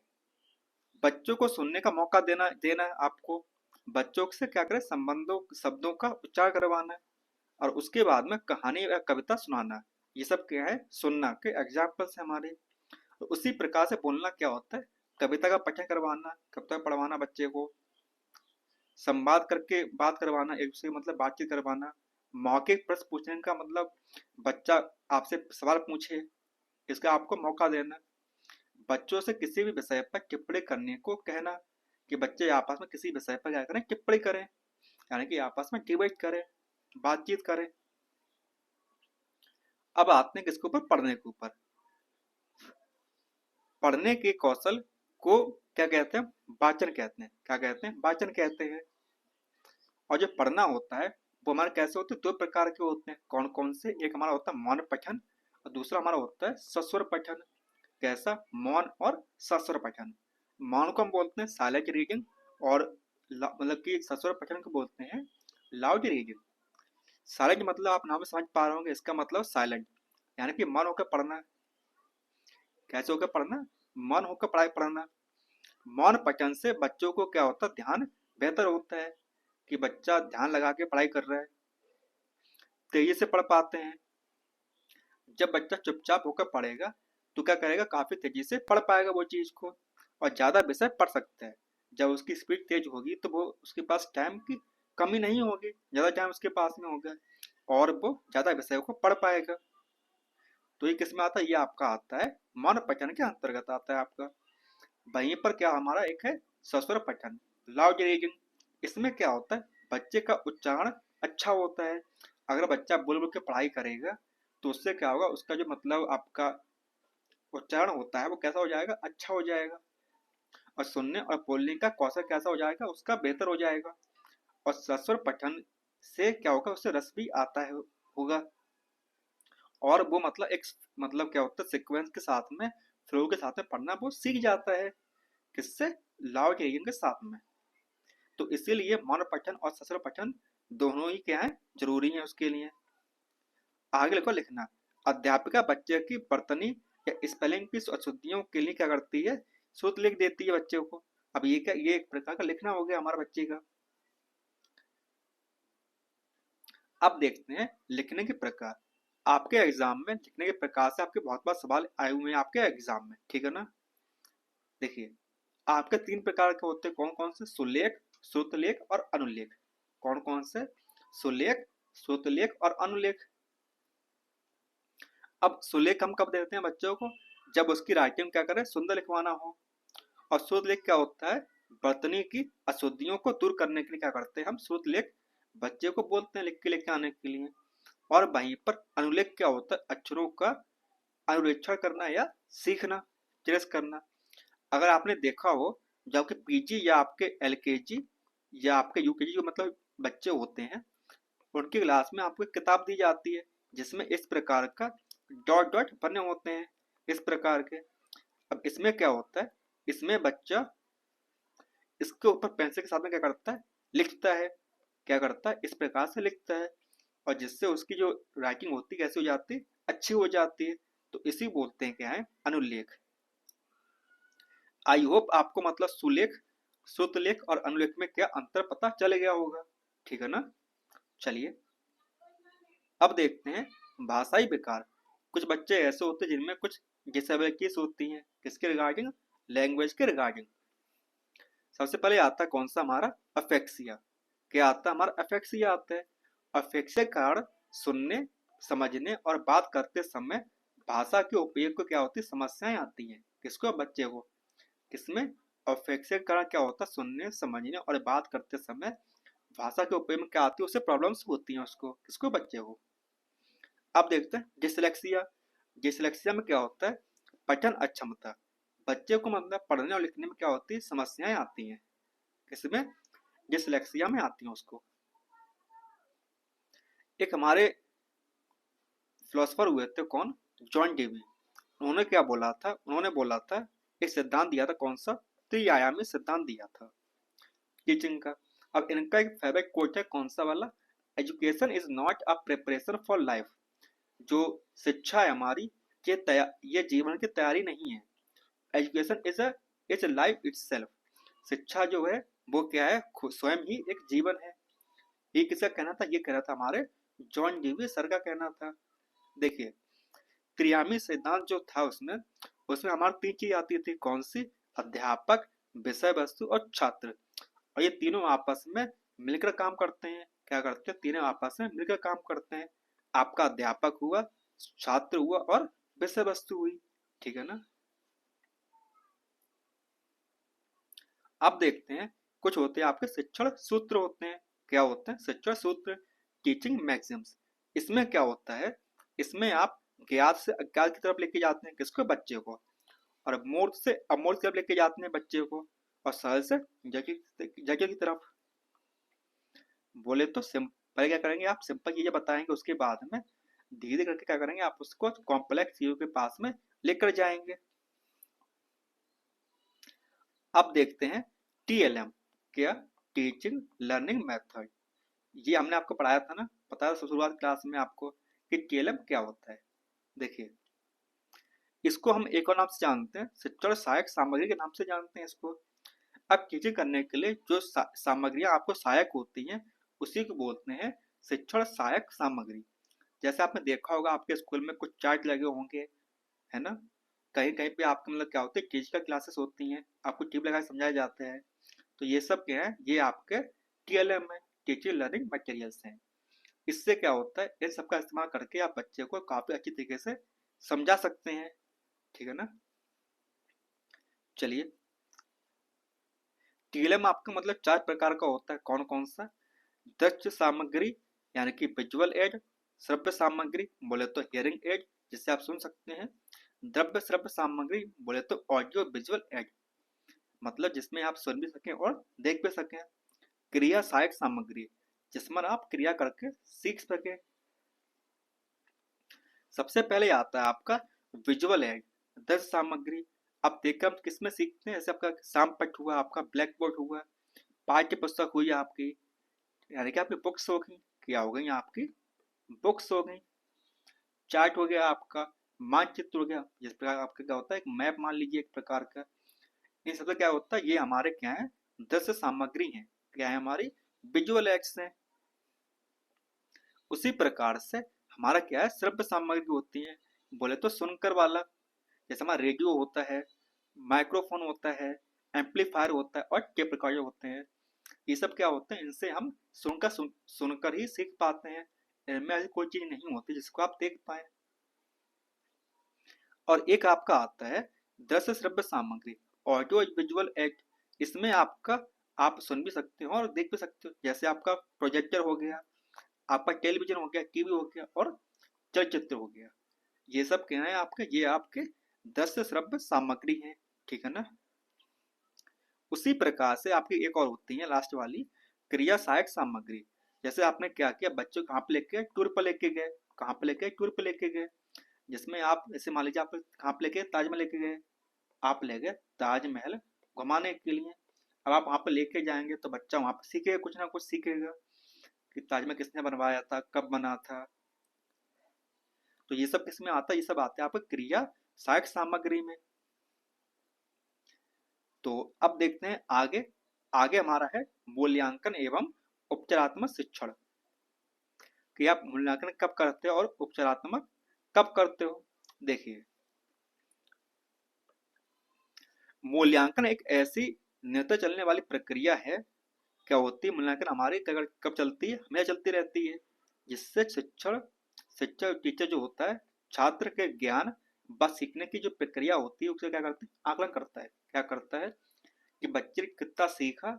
बच्चों को सुनने का मौका देना देना है आपको। बच्चों से क्या करें, संबंधों शब्दों का उच्चार करवाना है, और उसके बाद में कहानी या कविता सुनाना है। ये सब क्या है, सुनना के एग्जाम्पल्स है हमारे। तो उसी प्रकार से बोलना क्या होता है, कविता का पठन करवाना, कविता पढ़वाना बच्चे को, संवाद करके बात करवाना, एक दूसरे मतलब बातचीत करवाना। मौखिक प्रश्न पूछने का मतलब बच्चा आपसे सवाल पूछे, इसका आपको मौका देना। बच्चों से किसी भी विषय पर टिप्पणी करने को कहना, कि बच्चे आपस में किसी विषय पर क्या करें, टिप्पणी करें, यानी कि आपस में डिबेट करें, बातचीत करें। अब आते हैं किसके ऊपर, पढ़ने के ऊपर। पढ़ने के कौशल को क्या कहते हैं, वाचन कहते हैं। क्या कहते हैं, वाचन कहते हैं। और जो पढ़ना होता है वो हमारे कैसे होते हैं, दो प्रकार के होते हैं। कौन कौन से, एक हमारा होता है मौन पठन, और दूसरा हमारा होता है सस्वर पठन। कैसा, मौन और सस्वर पठन। मौन को हम बोलते हैं साइलेंट रीडिंग, और मतलब कि सस्वर पठन को बोलते हैं लाउड रीडिंग। साइलेंट मतलब आप नाम में समझ पा रहे होंगे, इसका मतलब साइलेंट, यानी कि मन होकर पढ़ना। कैसे होकर पढ़ना, मन होकर पढ़ाई पढ़ना। मौन पठन से बच्चों को क्या होता है, ध्यान बेहतर होता है, कि बच्चा ध्यान लगा के पढ़ाई कर रहा है, तेजी से पढ़ पाते हैं। जब बच्चा चुपचाप होकर पढ़ेगा तो क्या करेगा, काफी तेजी से पढ़ पाएगा वो चीज को, और ज्यादा विषय पढ़ सकता है। जब उसकी स्पीड तेज होगी तो वो उसके पास टाइम की कमी नहीं होगी, ज्यादा टाइम उसके पास में होगा, और वो ज्यादा विषयों को पढ़ पाएगा। तो ये किस में आता है, ये आपका आता है मौन पठन के अंतर्गत आता है आपका। वहीं पर क्या हमारा एक है सस्वर पठन, लाउड रीडिंग। इसमें क्या होता है, बच्चे का उच्चारण अच्छा होता है। अगर बच्चा बोल बोल के पढ़ाई करेगा तो उससे क्या होगा, उसका जो मतलब आपका उच्चारण होता है वो कैसा हो जाएगा, अच्छा हो जाएगा। और सुनने और बोलने का कौशल कैसा हो जाएगा, उसका बेहतर हो जाएगा। और सस्वर पठन से क्या होगा, उससे रस भी आता है होगा। और वो मतलब एक मतलब क्या होता है, सीक्वेंस के साथ में, फ्लो के साथ में पढ़ना वो सीख जाता है। किससे, लाउड रीडिंग के साथ में। तो इसीलिए मौन पठन और सस्वर पठन दोनों ही क्या है, जरूरी है उसके लिए। आगे लिखो, लिखना। अध्यापिका बच्चे की वर्तनी या स्पेलिंग की अशुद्धियों के लिए क्या करती है, शुद्ध लिख देती है बच्चे को। अब ये क्या, ये एक प्रकार का लिखना हो गया हमारा बच्चे का। अब देखते हैं लिखने के प्रकार। आपके एग्जाम में लिखने के प्रकार से आपके बहुत बार सवाल आए हुए हैं आपके एग्जाम में, ठीक है ना। देखिए, आपके तीन प्रकार के होते हैं, कौन कौन से, सुलेख, श्रुतलेख और अनुलेख। कौन कौन से, सुलेख, श्रुतलेख और अनुलेख। अब सुलेख हम कब देते हैं बच्चों को, जब उसकी राइटिंग क्या करें, सुंदर लिखवाना हो। और श्रुतलेख क्या होता है, वर्तनी की अशुद्धियों को दूर करने के लिए क्या करते हैं हम, श्रुतलेख बच्चे को बोलते हैं लिख के लेके आने के लिए। और वहीं पर अनुलेख क्या होता है, अक्षरों का अनुरेक्षण करना या सीखना, ट्रेस करना। अगर आपने देखा हो, जो आपके पीजी या आपके एलकेजी या आपके यूकेजी जो मतलब बच्चे होते हैं, उनकी क्लास में आपको एक किताब दी जाती है जिसमें इस प्रकार का डॉट डॉट बने होते हैं, इस प्रकार के। अब इसमें क्या होता है, इसमें बच्चा इसके ऊपर पेंसिल के साथ में क्या करता है, लिखता है। क्या करता है, इस प्रकार से लिखता है, और जिससे उसकी जो राइटिंग होती है कैसी हो जाती है, अच्छी हो जाती है। तो इसी बोलते हैं क्या है, अनुलेख। आई होप आपको मतलब सुलेख, श्रुतलेख और अनुलेख में क्या अंतर पता चल गया होगा, ठीक है ना। चलिए, अब देखते हैं भाषाई विकार। कुछ बच्चे ऐसे होते हैं जिनमें कुछ डिसेबिलिटीज होती हैं, किसके रिगार्डिंग, लैंग्वेज के रिगार्डिंग। सबसे पहले आता है कौन सा हमारा, अफेक्सिया। क्या आता है हमारा, अफेक्सिया आता है। अफेक्सिया के कारण सुनने, समझने और बात करते समय भाषा के उपयोग को क्या होती है, समस्याएं आती हैं। किसको, बच्चे को। किसमें, अफेक्सिया के कारण क्या होता है, सुनने, समझने और बात करते समय भाषा के उपयोग में क्या आती है, उससे प्रॉब्लम्स होती हैं उसको, किसको, बच्चे को। अब देखते हैं डिसलेक्सिया। डिसलेक्सिया में क्या होता है, पठन अक्षमता। बच्चे को मतलब पढ़ने और लिखने में क्या होती है, समस्याएं आती हैं। किसमें, डिसलेक्सिया में आती हैं उसको। एक हमारे फिलोसफर हुए थे, कौन, जॉन डेवी। उन्होंने क्या बोला था, उन्होंने बोला था, एक सिद्धांत दिया था, कौन सा, त्रिआयामी सिद्धांत दिया था टीचिंग का। अब इनका एक फेवरेट कोट है, कौन सा वाला? Education is not a preparation for life. जो शिक्षा है हमारी, ये जीवन की तैयारी नहीं है। Education is life itself. शिक्षा जो है वो क्या है, स्वयं ही एक जीवन है। ये किसका कहना था? ये कहना था हमारे जॉन डीवी सर का कहना था। देखिए, त्रियामी सिद्धांत जो था उसमें उसमें हमारी तीन चीज आती थी, कौन सी? अध्यापक, विषय वस्तु और छात्र। और ये तीनों आपस में मिलकर काम करते हैं। क्या करते हैं? तीनों आपस में मिलकर काम करते हैं। आपका अध्यापक हुआ, छात्र हुआ और विषय वस्तु हुई। ठीक है ना? अब देखते हैं, कुछ होते हैं आपके शिक्षण सूत्र होते हैं। क्या होते हैं? शिक्षण सूत्र, टीचिंग मैक्सिम्स। इसमें क्या होता है? इसमें आप ज्ञात से अज्ञात की तरफ लेके जाते हैं, किसको? बच्चे को। और मूर्त से अमूर्त की तरफ लेके जाते हैं बच्चे को। और सरल से जगह की तरफ। बोले तो पहले क्या करेंगे, आप सिंपल चीजें बताएंगे, उसके बाद में धीरे धीरे करके क्या करेंगे, आप उसको कॉम्प्लेक्स चीजों के पास में लेकर जाएंगे। अब देखते हैं टीएलएम। क्या? Teaching learning method. ये हमने आपको पढ़ाया था ना, बताया था शुरुआत क्लास में आपको कि टीएलएम क्या होता है। देखिए, इसको हम एक और नाम से जानते हैं, शिक्षण सहायक सामग्री के नाम से जानते हैं इसको। अब टीचिंग करने के लिए जो सामग्रियां आपको सहायक होती हैं, उसी को बोलते हैं शिक्षण सहायक सामग्री। जैसे आपने देखा होगा आपके स्कूल में कुछ चार्ट लगे होंगे, है ना? कहीं कहीं पे आपके मतलब क्या होते हैं, टीचिंग क्लासेस होती हैं, आपको टिप लगा समझाए जाते हैं। तो ये सब क्या है? ये आपके टीएलएम है, टीचिंग लर्निंग मटेरियल्स हैं। इससे क्या होता है, इन सबका इस्तेमाल करके आप बच्चे को काफी अच्छी तरीके से समझा सकते हैं। ठीक है ना? चलिए, टीएलएम आपका मतलब चार प्रकार का होता है, कौन कौन सा? दृश्य सामग्री यानी कि विजुअल एड। श्रव्य सामग्री बोले तो हियरिंग एड, जिससे आप सुन सकते हैं। द्रव्य श्रव्य सामग्री बोले तो ऑडियो विजुअल एड, मतलब जिसमें आप सुन भी सकें और देख भी सकें। क्रिया सहायक सामग्री, जिसमें आप क्रिया करके सीख सकें। सबसे पहले आता है आपका विजुअल एड, दृश्य सामग्री। आप देखकर हम किसमें सीखते हैं? जैसे आपका सामपट हुआ, आपका ब्लैक बोर्ड हुआ, पाठ्य पुस्तक हुई आपकी, यानी कि आपकी बुक्स हो गई। क्या हो गई? आपकी बुक्स हो गई। चार्ट हो गया आपका, मानचित्र हो गया, जिस प्रकार आपका क्या होता है, एक मैप मान लीजिए एक प्रकार का। इन सबसे क्या होता है, ये हमारे क्या है? दृश्य सामग्री है। क्या है? हमारी विजुअल एड्स है। उसी प्रकार से हमारा क्या है? श्रव्य सामग्री होती है, बोले तो सुनकर वाला। जैसे हमारा रेडियो होता है, माइक्रोफोन होता है, एम्पलीफायर होता है और टेप रिकॉर्डर होते हैं। ये सब क्या होते हैं? इनसे हम सुनकर ही सीख पाते हैं। इनमें ऐसी कोई चीज नहीं होती जिसको आप देख पाए। और एक आपका आता है दृश्य श्रव्य सामग्री, ऑडियो विजुअल एड। इसमें आपका आप सुन भी सकते हो और देख भी सकते हो। जैसे आपका प्रोजेक्टर हो गया, आपका टेलीविजन हो गया, टीवी हो गया और चलचित्र हो गया। ये सब क्या है आपके? ये आपके दृश्य श्रव्य सामग्री है। ठीक है ना? उसी प्रकार से आपकी एक और होती है लास्ट वाली, क्रिया सहायक सामग्री। जैसे आपने क्या किया, बच्चों को कहाँ पे लेके टूर पर लेके गए, कहाँ पे लेके? टूर पर लेके गए। जिसमें आप जैसे मान लीजिए आप कहाँ पे लेके? ताजमहल लेके गए। आप ले गए ताजमहल घुमाने के लिए। अब आप वहां पर लेके जाएंगे तो बच्चा वहां पर सीखेगा, कुछ ना कुछ सीखेगा कि ताजमहल किसने बनवाया था, कब बना था। तो ये सब किसमें आता है? ये सब आता है आपको क्रिया सहायक सामग्री में। तो अब देखते हैं आगे। आगे हमारा है मूल्यांकन एवं उपचारात्मक शिक्षण, कि आप मूल्यांकन कब करते हो और उपचारात्मक कब करते हो। देखिए, मूल्यांकन एक ऐसी निरंतर चलने वाली प्रक्रिया है। क्या होती है? मूल्यांकन हमारी कब चलती है? हमेशा चलती रहती है। जिससे शिक्षण शिक्षक टीचर जो होता है, छात्र के ज्ञान व सीखने की जो प्रक्रिया होती है उसे क्या करते हैं? आकलन करता है। क्या करता है कि बच्चे ने कितना सीखा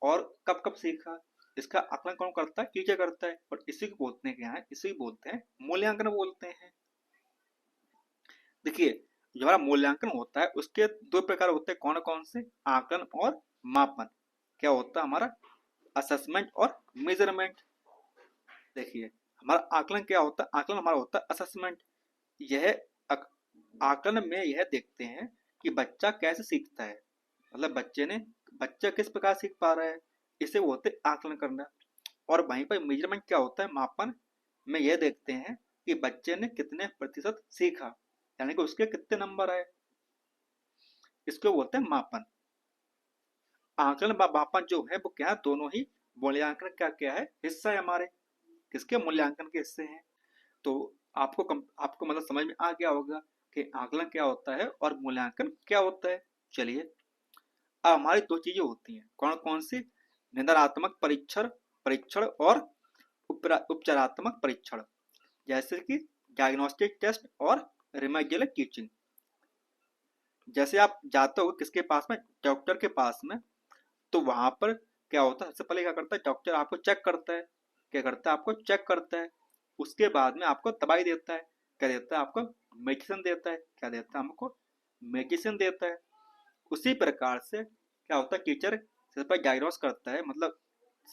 और कब कब सीखा, इसका आकलन कौन करता है? टीचर करता है। और इसी को बोलते हैं क्या है? इसी को बोलते हैं मूल्यांकन बोलते हैं। देखिए, जो हमारा मूल्यांकन होता है उसके दो प्रकार होते हैं, कौन कौन से? आकलन और मापन। क्या होता है हमारा? असेसमेंट और मेजरमेंट। देखिए, हमारा आकलन क्या होता है? आकलन हमारा होता है असेसमेंट। यह आकलन में यह देखते हैं कि बच्चा कैसे सीखता है, मतलब बच्चा किस प्रकार सीख पा रहा है। इसे बोलते हैं आकलन करना। और वहीं पर मेजरमेंट क्या होता है, मापन में यह देखते हैं कि बच्चे ने कितने प्रतिशत सीखा, यानी कि उसके कितने नंबर आए, इसको बोलते हैं मापन। आकलन व मापन जो है वो क्या है, दोनों ही मूल्यांकन का क्या है, हिस्सा है हमारे, किसके, मूल्यांकन के हिस्से हैं। तो आपको मतलब समझ में आ गया होगा कि आकलन क्या होता है और मूल्यांकन क्या होता है। चलिए, अब हमारी दो चीजें होती हैं, कौन कौन सी, निदानात्मक परीक्षण परीक्षण और उपचारात्मक परीक्षण, जैसे कि डायग्नोस्टिक टेस्ट और रिमेडियल टीचिंग। जैसे आप जाते हो किसके पास में, डॉक्टर के पास में, तो वहां पर क्या होता है, सबसे पहले क्या करता है डॉक्टर, आपको चेक करता है। क्या करता है, आपको चेक करता है। उसके बाद में आपको दवाई देता है। क्या देता है, आपको मेडिसिन देता है। क्या देता है, हमको मेडिसिन देता है। उसी प्रकार से क्या होता है, टीचर सबसे पहले डायग्नोस करता है, मतलब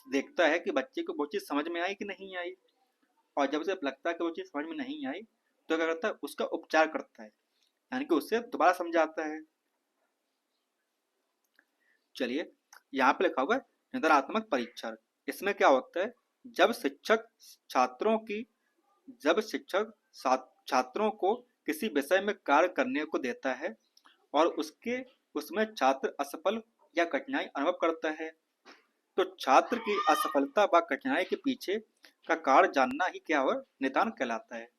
देखता है कि बच्चे को वो चीज़ समझ में आई कि नहीं आई। और जब उसे लगता है कि वो चीज़ समझ में नहीं आई, तो क्या करता है, उसका उपचार करता है, यानी कि उसे दोबारा समझाता है। चलिए, यहाँ पे लिखा हुआ है निदानात्मक परीक्षण। इसमें क्या होता है, जब शिक्षक छात्रों की जब शिक्षक छात्रों को किसी विषय में कार्य करने को देता है और उसमें छात्र असफल या कठिनाई अनुभव करता है, तो छात्र की असफलता व कठिनाई के पीछे का कारण जानना ही क्या हो, निदान कहलाता है।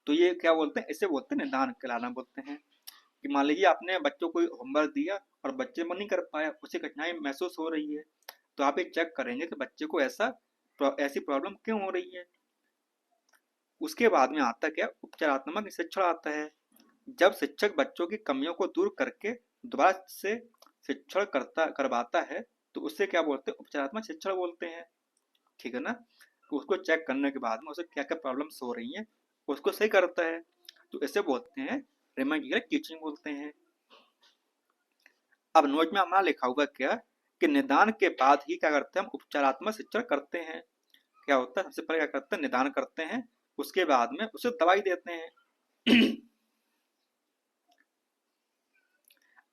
तो ये क्या बोलते हैं, इसे बोलते हैं निदान कहलाना बोलते हैं। कि मान लीजिए आपने बच्चों को होमवर्क दिया और बच्चे वो नहीं कर पाया, उसे कठिनाई महसूस हो रही है, तो आप ये चेक करेंगे कि बच्चे को ऐसी प्रॉब्लम क्यों हो रही है। उसके बाद में आता क्या, उपचारात्मक शिक्षण आता है। जब शिक्षक बच्चों की कमियों को दूर करके दोबारा से शिक्षण करवाता है, तो उससे क्या बोलते हैं, उपचारात्मक शिक्षण बोलते हैं। ठीक है ना। तो उसको चेक करने के बाद में उसे क्या क्या प्रॉब्लम्स हो रही हैं, उसको सही करता है, तो इसे बोलते हैं रिमेडियल टीचिंग बोलते हैं। अब नोट में हमारा लिखा हुआ क्या, कि निदान के बाद ही क्या करते हैं, हम उपचारात्मक शिक्षण करते हैं। क्या होता है, सबसे पहले क्या करते हैं, निदान करते हैं, उसके बाद में उसे दवाई देते हैं।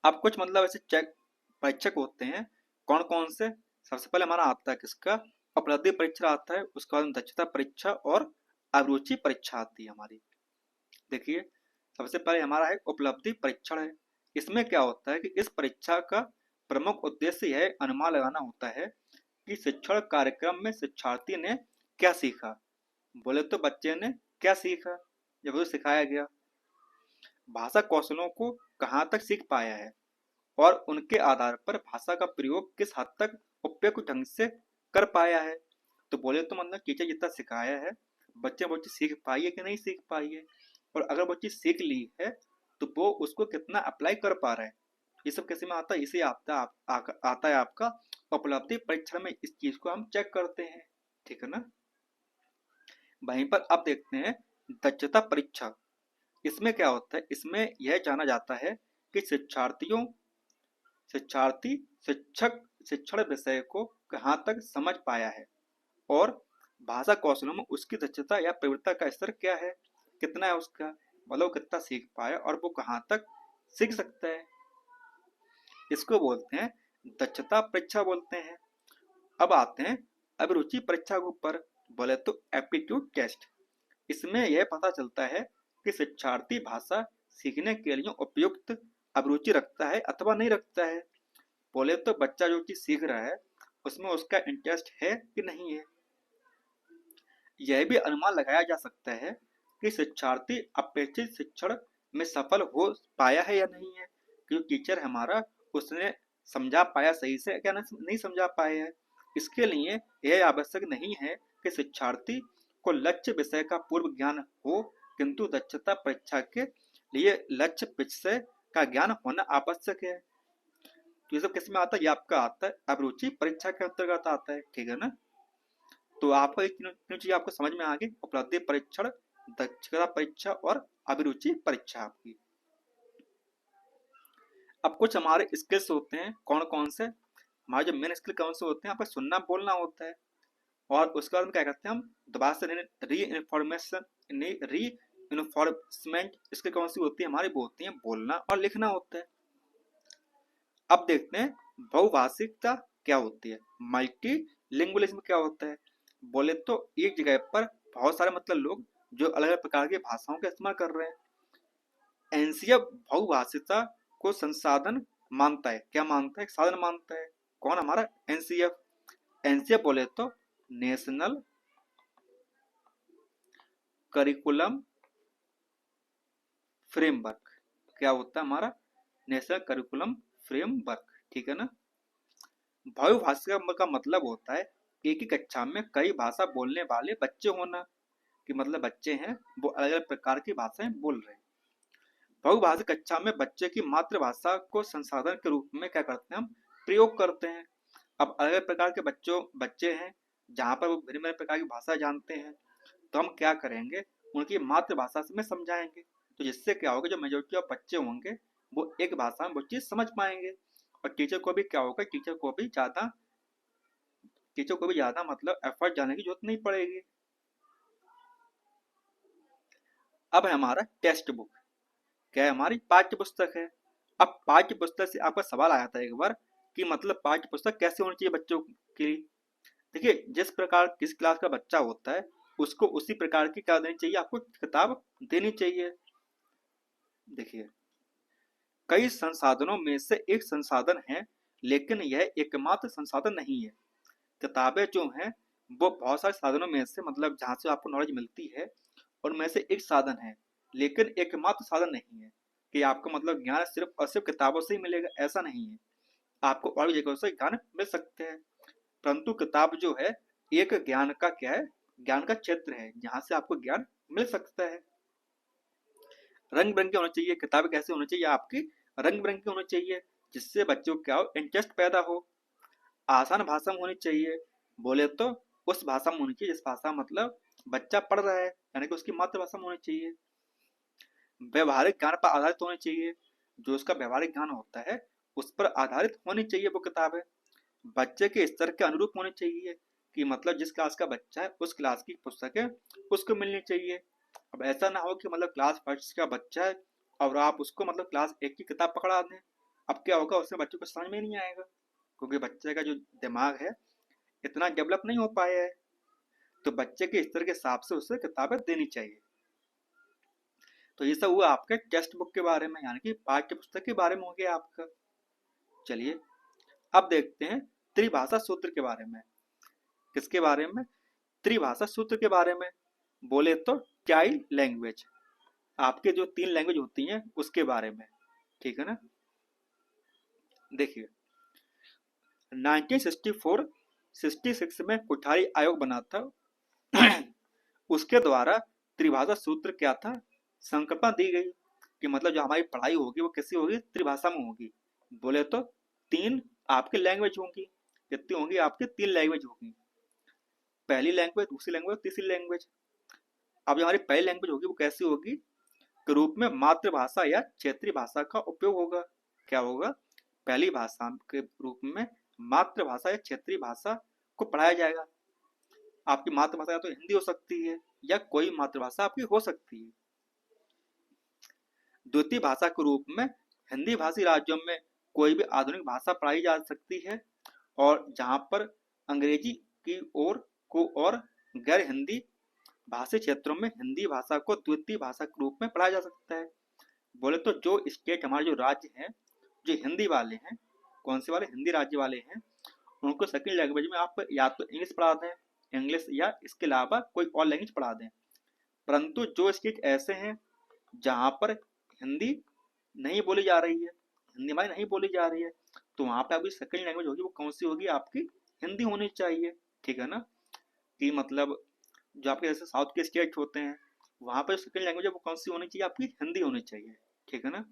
अब कुछ मतलब ऐसे चेक परीक्षक होते हैं, कौन कौन से, सबसे पहले हमारा आता है किसका, उपलब्धि परीक्षा आता है। उसके बाद दक्षता परीक्षा और अभिरुचि परीक्षा आती है हमारी। देखिए, सबसे पहले हमारा है उपलब्धि परीक्षण है। इसमें क्या होता है कि इस परीक्षा का प्रमुख उद्देश्य यह अनुमान लगाना होता है कि शिक्षण कार्यक्रम में शिक्षार्थी ने क्या सीखा। बोले तो बच्चे ने क्या सीखा, जब उसे सिखाया गया, भाषा कौशलों को कहाँ तक सीख पाया है, और उनके आधार पर भाषा का प्रयोग किस हद तक उपयुक्त ढंग से कर पाया है। तो बोले तो मतलब टीचर जितना सिखाया है, बच्चे वो चीज़ सीख पाई है कि नहीं सीख पाई है, और अगर वो चीज़ सीख ली है तो वो उसको कितना अप्लाई कर पा रहा है। ये सब कैसे में आता है, इसे आता है आपका उपलब्धि परीक्षण में, इस चीज़ को हम चेक करते हैं। ठीक है ना। वहीं पर अब देखते हैं दक्षता परीक्षा। इसमें क्या होता है, इसमें यह जाना जाता है कि शिक्षार्थी शिक्षक शिक्षण विषय को कहाँ तक समझ पाया है, और भाषा कौशलों में उसकी दक्षता या प्रवृत्ता का स्तर क्या है, कितना है उसका, मतलब कितना सीख पाया और वो कहाँ तक सीख सकता है। इसको बोलते हैं दक्षता परीक्षा बोलते हैं। अब आते हैं अभिरुचि परीक्षा के ऊपर। बोले तो एप्टीट्यूड टेस्ट। इसमें यह पता चलता है कि शिक्षार्थी भाषा सीखने के लिए उपयुक्त अभिरुचि रखता है अथवा नहीं रखता है। बोले तो बच्चा जो चीज सीख रहा है उसमें उसका इंटरेस्ट है कि नहीं है। यह भी अनुमान लगाया जा सकता है कि शिक्षार्थी अपेक्षित शिक्षण में सफल हो पाया है या नहीं है, क्योंकि टीचर हमारा उसने समझा पाया सही से क्या नहीं समझा पाया है। इसके लिए यह आवश्यक नहीं है कि शिक्षार्थी को लक्ष्य विषय का पूर्व ज्ञान हो, किंतु दक्षता परीक्षा के लिए लक्ष्य विषय का ज्ञान होना आवश्यक है। तो ये सब किस में आता है, ये आपका आता है अभिरुचि परीक्षा के अंतर्गत आता है। ठीक है ना। तो आपको एक तीनों चीज आपको समझ में आ गई, उपलब्धि परीक्षण, दक्षता परीक्षा और अभिरुचि परीक्षा आपकी। अब कुछ हमारे स्किल्स होते हैं, कौन कौन से, हमारे जो मेन स्किल कौन से होते हैं, आपको सुनना बोलना होता है। और उसके बाद क्या करते हैं हम, दोबारा से री इन्फॉर्समेंट स्किल कौन सी होती है हमारी, वो होती है बोलना और लिखना होता है। अब देखते हैं बहुभाषिकता क्या होती है। मल्टीलिंगुअलिज्म क्या होता है, बोले तो एक जगह पर बहुत सारे मतलब लोग जो अलग अलग प्रकार की भाषाओं का इस्तेमाल कर रहे हैं। एनसीएफ बहुभाषिता को संसाधन मानता है, क्या मानता है, एक साधन मानता है। कौन, हमारा एनसीएफ। एनसीएफ बोले तो नेशनल करिकुलम फ्रेमवर्क, क्या होता है हमारा, नेशनल करिकुलम फ्रेमवर्क, ठीक है ना। बहुभाषा का मतलब होता है एक ही कक्षा में कई भाषा बोलने वाले बच्चे होना, कि मतलब बच्चे हैं वो अलग अलग प्रकार की भाषाएं बोल रहे हैं। बहुभाषी कक्षा में बच्चे की मातृभाषा को संसाधन के रूप में क्या करते हैं, हम प्रयोग करते हैं। अब अलग अलग प्रकार के बच्चे हैं जहाँ पर वो भिन्न भिन्न प्रकार की भाषा जानते हैं, तो हम क्या करेंगे, उनकी मातृभाषा में समझाएंगे। तो जिससे क्या होगा, जो मेजोरिटी ऑफ बच्चे होंगे वो एक भाषा में वो चीज समझ पाएंगे। और टीचर को भी क्या होगा, टीचर को भी ज्यादा मतलब एफर्ट जाने की जरूरत नहीं पड़ेगी। अब है हमारा टेक्स्ट बुक, क्या है, हमारी पाठ्य पुस्तक है। अब पाठ्य पुस्तक से आपका सवाल आया था एक बार कि मतलब पाठ्य पुस्तक कैसे होनी चाहिए बच्चों की। देखिए, जिस प्रकार किस क्लास का बच्चा होता है उसको उसी प्रकार की क्या देनी चाहिए, आपको किताब देनी चाहिए। देखिए, कई संसाधनों में से एक संसाधन है, लेकिन यह एकमात्र संसाधन नहीं है। किताबें जो हैं वो बहुत सारे साधनों में से मतलब जहाँ से आपको नॉलेज मिलती है उनमें से एक साधन है, लेकिन एकमात्र साधन नहीं है कि आपको मतलब ज्ञान सिर्फ और सिर्फ किताबों से ही मिलेगा, ऐसा नहीं है। आपको और भी जगहों से ज्ञान मिल सकते हैं, परंतु किताब जो है एक ज्ञान का क्या है, ज्ञान का क्षेत्र है जहाँ से आपको ज्ञान मिल सकता है। रंग बिरंगे होने चाहिए किताबें, कैसे होनी चाहिए आपकी, रंग बिरंगी होनी चाहिए जिससे बच्चों को क्या हो, इंटरेस्ट पैदा हो। आसान भाषा में होनी चाहिए, बोले तो उस भाषा में होनी चाहिए जिस भाषा मतलब बच्चा पढ़ रहा है, यानी कि उसकी मातृभाषा में होनी चाहिए। व्यवहारिक ज्ञान पर आधारित होनी चाहिए, जो उसका व्यवहारिक ज्ञान होता है उस पर आधारित होनी चाहिए वो किताबें। बच्चे के स्तर के अनुरूप होनी चाहिए, कि मतलब जिस क्लास का बच्चा है उस क्लास की पुस्तकें उसको मिलनी चाहिए। अब ऐसा ना हो कि मतलब क्लास फर्स्ट का बच्चा है और आप उसको मतलब क्लास एक की किताब पकड़ा दें। अब क्या होगा, उसमें बच्चों को समझ में नहीं आएगा, क्योंकि बच्चे का जो दिमाग है इतना डेवलप नहीं हो पाया है। तो बच्चे के स्तर के हिसाब से उसे किताबें देनी चाहिए। तो ये सब हुआ आपके टेक्स्ट बुक के बारे में, यानी कि पाठ्य पुस्तक के बारे में हो गया आपका। चलिए अब देखते हैं त्रिभाषा सूत्र के बारे में। किसके बारे में, त्रिभाषा सूत्र के बारे में। बोले तो चाइल्ड लैंग्वेज, आपके जो 3 लैंग्वेज होती हैं उसके बारे में, ठीक है ना। देखिए 1964-66 में कोठारी आयोग बना था उसके द्वारा त्रिभाषा सूत्र क्या था, संकल्पना दी गई कि मतलब जो हमारी पढ़ाई होगी वो कैसी होगी, त्रिभाषा में होगी। बोले तो 3 आपकी लैंग्वेज होंगी, कितनी होंगी आपकी, 3 लैंग्वेज होगी, पहली लैंग्वेज, दूसरी लैंग्वेज, तीसरी लैंग्वेज। अब जो हमारी पहली लैंग्वेज होगी वो कैसी होगी, के रूप में मातृभाषा या क्षेत्रीय भाषा का उपयोग होगा। क्या होगा, पहली भाषा के रूप में मातृभाषा या क्षेत्रीय भाषा को पढ़ाया जाएगा। आपकी मातृभाषा या तो हिंदी हो सकती है या कोई मातृभाषा आपकी हो सकती है। द्वितीय भाषा के रूप में हिंदी भाषी राज्यों में कोई भी आधुनिक भाषा पढ़ाई जा सकती है, और जहाँ पर अंग्रेजी की ओर को और गैर हिंदी भाषी क्षेत्रों में हिंदी भाषा को द्वितीय भाषा के रूप में पढ़ाया जा सकता है। बोले तो जो स्टेट, हमारे जो राज्य हैं जो हिंदी वाले हैं, कौन से वाले, हिंदी राज्य वाले हैं, उनको सेकंड लैंग्वेज में आप या तो इंग्लिश पढ़ा दें, इंग्लिश या इसके अलावा कोई और लैंग्वेज पढ़ा दें। परंतु जो स्टेट ऐसे हैं जहाँ पर हिंदी नहीं बोली जा रही है, हिंदी हमारी नहीं बोली जा रही है, तो वहाँ पे आपकी सेकंड लैंग्वेज होगी वो कौन सी होगी, आपकी हिंदी होनी चाहिए, ठीक है ना। कि मतलब जो आपके जैसे साउथ के स्टेट होते हैं वहाँ पर सेकंड लैंग्वेज वो कौन सी होनी चाहिए, आपकी हिंदी होनी चाहिए, ठीक है ना।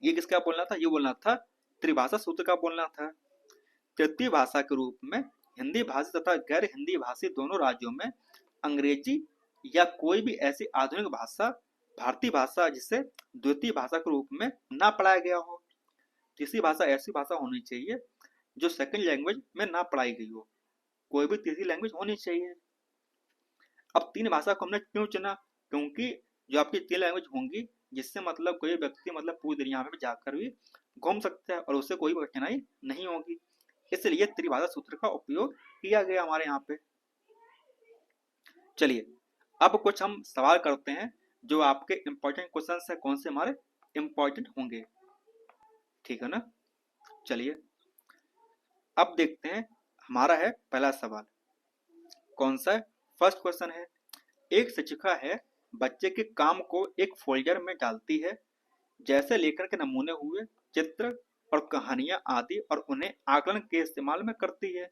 ये किसका बोलना था, ये बोलना था त्रिभाषा सूत्र का बोलना था। तृतीय भाषा के रूप में हिंदी भाषी तथा गैर हिंदी भाषी दोनों राज्यों में अंग्रेजी या कोई भी ऐसी आधुनिक भाषा, भारतीय भाषा जिसे द्वितीय भाषा के रूप में ना पढ़ाया गया हो। तीसरी भाषा ऐसी भाषा होनी चाहिए जो सेकंड लैंग्वेज में ना पढ़ाई गई हो, कोई भी तीसरी लैंग्वेज होनी चाहिए। अब 3 भाषा को हमने क्यों चुना, क्योंकि जो आपकी 3 लैंग्वेज होंगी जिससे मतलब कोई व्यक्ति मतलब पूरी दुनिया में जाकर भी घूम सकता है और उससे कोई भी कठिनाई नहीं होगी। इसलिए त्रिभाषा सूत्र का उपयोग किया गया हमारे यहाँ पे। चलिए अब कुछ हम सवाल करते हैं जो आपके इंपॉर्टेंट क्वेश्चन है, कौन से हमारे इंपॉर्टेंट होंगे, ठीक है ना। चलिए अब देखते हैं, हमारा है पहला सवाल, कौन सा है, फर्स्ट क्वेश्चन है, एक शिक्षिका है बच्चे के काम को एक फोल्डर में डालती है, जैसे लेखन के नमूने हुए चित्र और कहानियां आदि, और उन्हें आकलन के इस्तेमाल में करती है।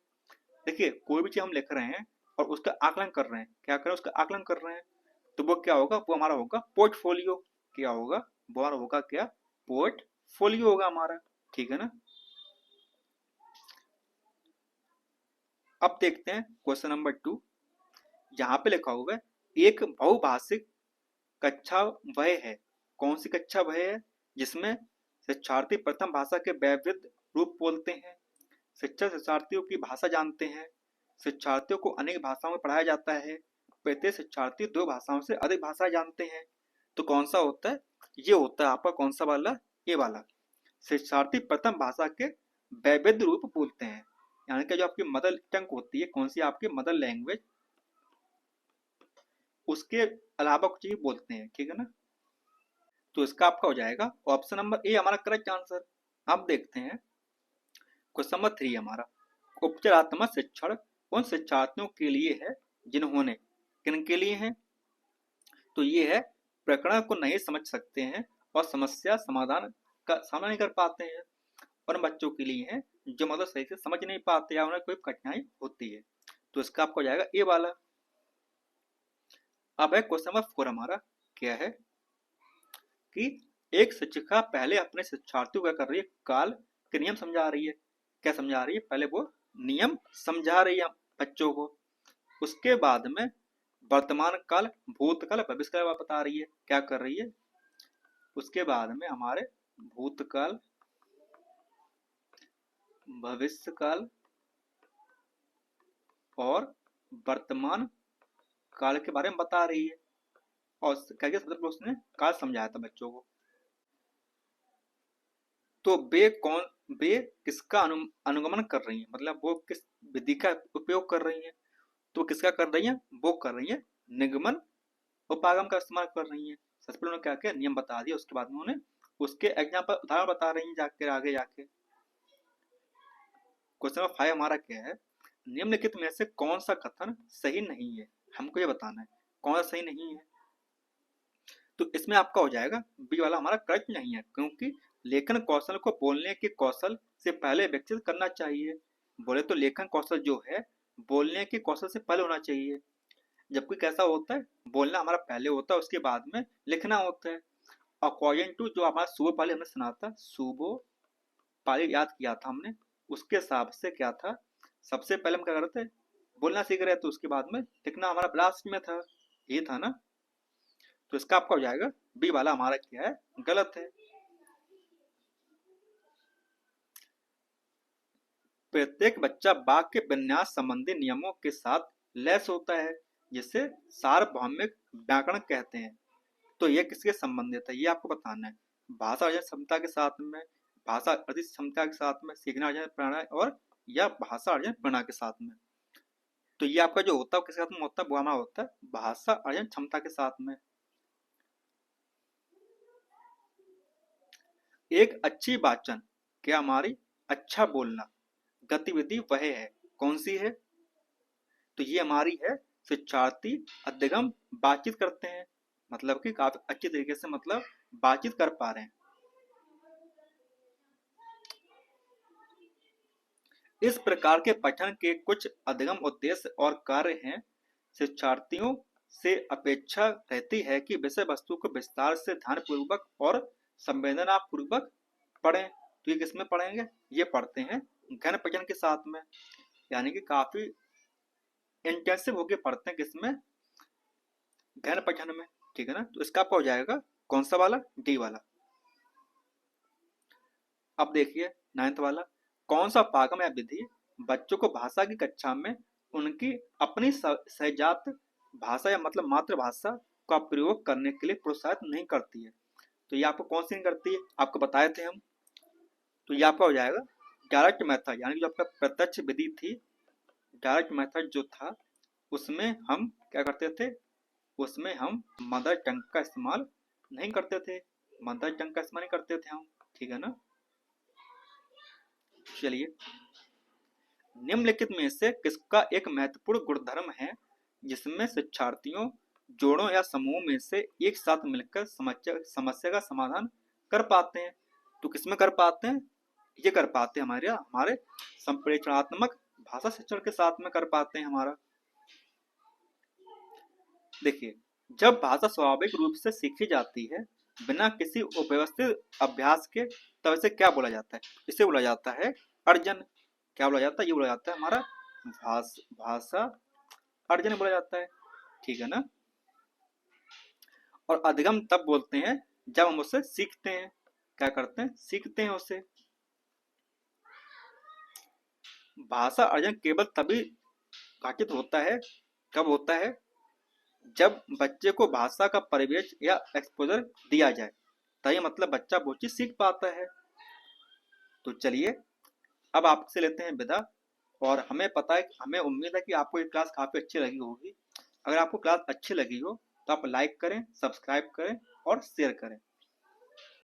देखिए कोई भी चीज हम लिख रहे हैं और उसका आकलन कर रहे हैं, क्या करें, उसका आकलन कर रहे हैं, तो वो क्या होगा, वो हमारा होगा पोर्टफोलियो। क्या होगा, वो हमारा होगा क्या, पोर्टफोलियो होगा हमारा, ठीक है ना। अब देखते हैं क्वेश्चन नंबर 2, यहाँ पे लिखा हुआ है एक बहुभाषिक कक्षा वह है, कौन सी कक्षा वह है, जिसमें शिक्षार्थी प्रथम भाषा के वैविध्य रूप बोलते हैं, शिक्षक शिक्षार्थियों की भाषा जानते हैं, शिक्षार्थियों को अनेक भाषाओं में पढ़ाया जाता है, प्रत्येक शिक्षार्थी 2 भाषाओं से अधिक भाषा जानते हैं। तो कौन सा होता है, ये होता है आपका कौन सा वाला, ये वाला, शिक्षार्थी प्रथम भाषा के वैविध्य रूप बोलते हैं, यानी कि जो आपकी मदर टंग होती है, कौन सी आपकी मदर लैंग्वेज, उसके अलावा कुछ ही बोलते हैं, ठीक है ना। तो इसका आपका हो जाएगा ऑप्शन नंबर ए हमारा करेक्ट आंसर। अब देखते हैं क्वेश्चन नंबर 3 हमारा, उपचारात्मक शिक्षण उन शिक्षार्थियों के लिए है जिन्होंने, किन के लिए है, तो ये है प्रकरण को नहीं समझ सकते हैं और समस्या समाधान का सामना नहीं कर पाते हैं, और बच्चों के लिए है जो मतलब सही से समझ नहीं पाते या उन्हें कोई कठिनाई होती है। तो इसका आपको हो जाएगा ए वाला। अब है क्वेश्चन नंबर 4 हमारा, क्या है कि एक शिक्षिका पहले अपने शिक्षार्थियों को क्या कर रही है, काल के नियम समझा रही है, क्या समझा रही है, पहले वो नियम समझा रही है बच्चों को, उसके बाद में वर्तमान काल, भूतकाल, भविष्य काल बता रही है, क्या कर रही है, उसके बाद में हमारे भूतकाल, भविष्य काल और वर्तमान काल के बारे में बता रही है, और क्या क्या मतलब उसने काल समझाया था बच्चों को। तो वे किसका अनुगमन कर रही हैं, मतलब वो किस विधि का उपयोग कर रही हैं, तो किसका कर रही हैं, वो कर रही हैं निगमन उपागम का इस्तेमाल कर रही हैं। सबसे पहले उन्होंने क्या किया, नियम बता दिया, उसके बाद में उन्होंने उसके एग्जाम्पल उदाहरण बता रही हैं जाकर आगे जाके। क्वेश्चन नंबर 5 हमारा क्या है, निम्नलिखित में से कौन सा कथन सही नहीं है, हमको ये बताना है कौन सा सही नहीं है। तो इसमें आपका हो जाएगा बी वाला हमारा करेक्ट नहीं है, क्योंकि लेखन कौशल को बोलने के कौशल से पहले विकसित करना चाहिए। बोले तो लेखन कौशल जो है बोलने के कौशल से पहले होना चाहिए, जबकि कैसा होता है, बोलना हमारा पहले होता है, उसके बाद में लिखना होता है। अकॉर्डिंग टू जो हमारा सुबह पाली हमने सुना था, सुबह पाली याद किया था हमने, उसके हिसाब से क्या था, सबसे पहले हम क्या करते थे, बोलना सीख रहे थे, उसके बाद में लिखना हमारा लास्ट में था, ये था ना। तो इसका आपका हो जाएगा बी वाला हमारा क्या है, गलत है। प्रत्येक बच्चा वाक्य के विन्यास संबंधी नियमों के साथ लैस होता है, जिसे सार्वभौमिक व्याकरण कहते हैं। तो यह किसके संबंधित है, ये आपको बताना है, भाषा अर्जन क्षमता के साथ में, भाषा अर्जित क्षमता के साथ में, सीखना अर्जन प्रेरणा, और या भाषा अर्जन प्रेरणा के साथ में। तो ये आपका जो होता है किसके साथ में होता है, वो हमारा होता है भाषा अर्जन क्षमता के साथ में। एक अच्छी वाचन क्या हमारी अच्छा बोलना गतिविधि वह है, कौन सी है, तो ये हमारी है शिक्षार्थी अधिगम बातचीत करते हैं, मतलब कि काफी अच्छी तरीके से मतलब बातचीत कर पा रहे हैं। इस प्रकार के पठन के कुछ अधिगम उद्देश्य और कार्य हैं, शिक्षार्थियों से अपेक्षा रहती है कि विषय वस्तु को विस्तार से ध्यानपूर्वक और संवेदनापूर्वक पढ़ें। तो ये किसमें पढ़ेंगे, ये पढ़ते हैं घन पठन के साथ में, यानी कि काफी इंटेंसिव होके पढ़ते हैं किसमें, घन पठन में, ठीक है ना। तो इसका आपका हो जाएगा कौन सा वाला, डी वाला। अब देखिए 9th वाला, कौन सा पागम या विधि बच्चों को भाषा की कक्षा में उनकी अपनी सहजात भाषा या मतलब मातृभाषा का प्रयोग करने के लिए प्रोत्साहित नहीं करती है। तो ये आपको कौन सी नहीं करती है, आपको बताए थे हम, तो ये आपका हो जाएगा डायरेक्ट मेथड यानी कि जो आपका प्रत्यक्ष विधि थी, डायरेक्ट मेथड जो था उसमें हम क्या करते थे, उसमें हम मदर टंग का इस्तेमाल नहीं करते थे, मदर टंग का इस्तेमाल नहीं करते थे हम, ठीक है ना। चलिए, निम्नलिखित में से किसका एक महत्वपूर्ण गुणधर्म है जिसमें शिक्षार्थियों जोड़ों या समूह में से एक साथ मिलकर समस्या का समाधान कर पाते हैं। तो किसमें कर पाते हैं, ये कर पाते हैं हमारे संप्रेषणात्मक भाषा शिक्षण के साथ में कर पाते हैं हमारा। देखिए, जब भाषा स्वाभाविक रूप से सीखी जाती है बिना किसी व्यवस्थित अभ्यास के, तब इसे क्या बोला जाता है, इसे बोला जाता है अर्जन। क्या बोला जाता है, ये बोला जाता है हमारा भाषा अर्जन बोला जाता है, ठीक है ना। और अधिगम तब बोलते हैं जब हम उससे सीखते हैं, क्या करते हैं, सीखते हैं उससे। भाषा अर्जन केवल तभी घटित होता है, कब होता है, जब बच्चे को भाषा का परिवेश या एक्सपोजर दिया जाए, तभी मतलब बच्चा वो चीज सीख पाता है। तो चलिए, अब आपसे लेते हैं विदा, और हमें पता है, हमें उम्मीद है कि आपको ये क्लास काफी अच्छी लगी होगी। अगर आपको क्लास अच्छी लगी हो तो आप लाइक करें, सब्सक्राइब करें और शेयर करें।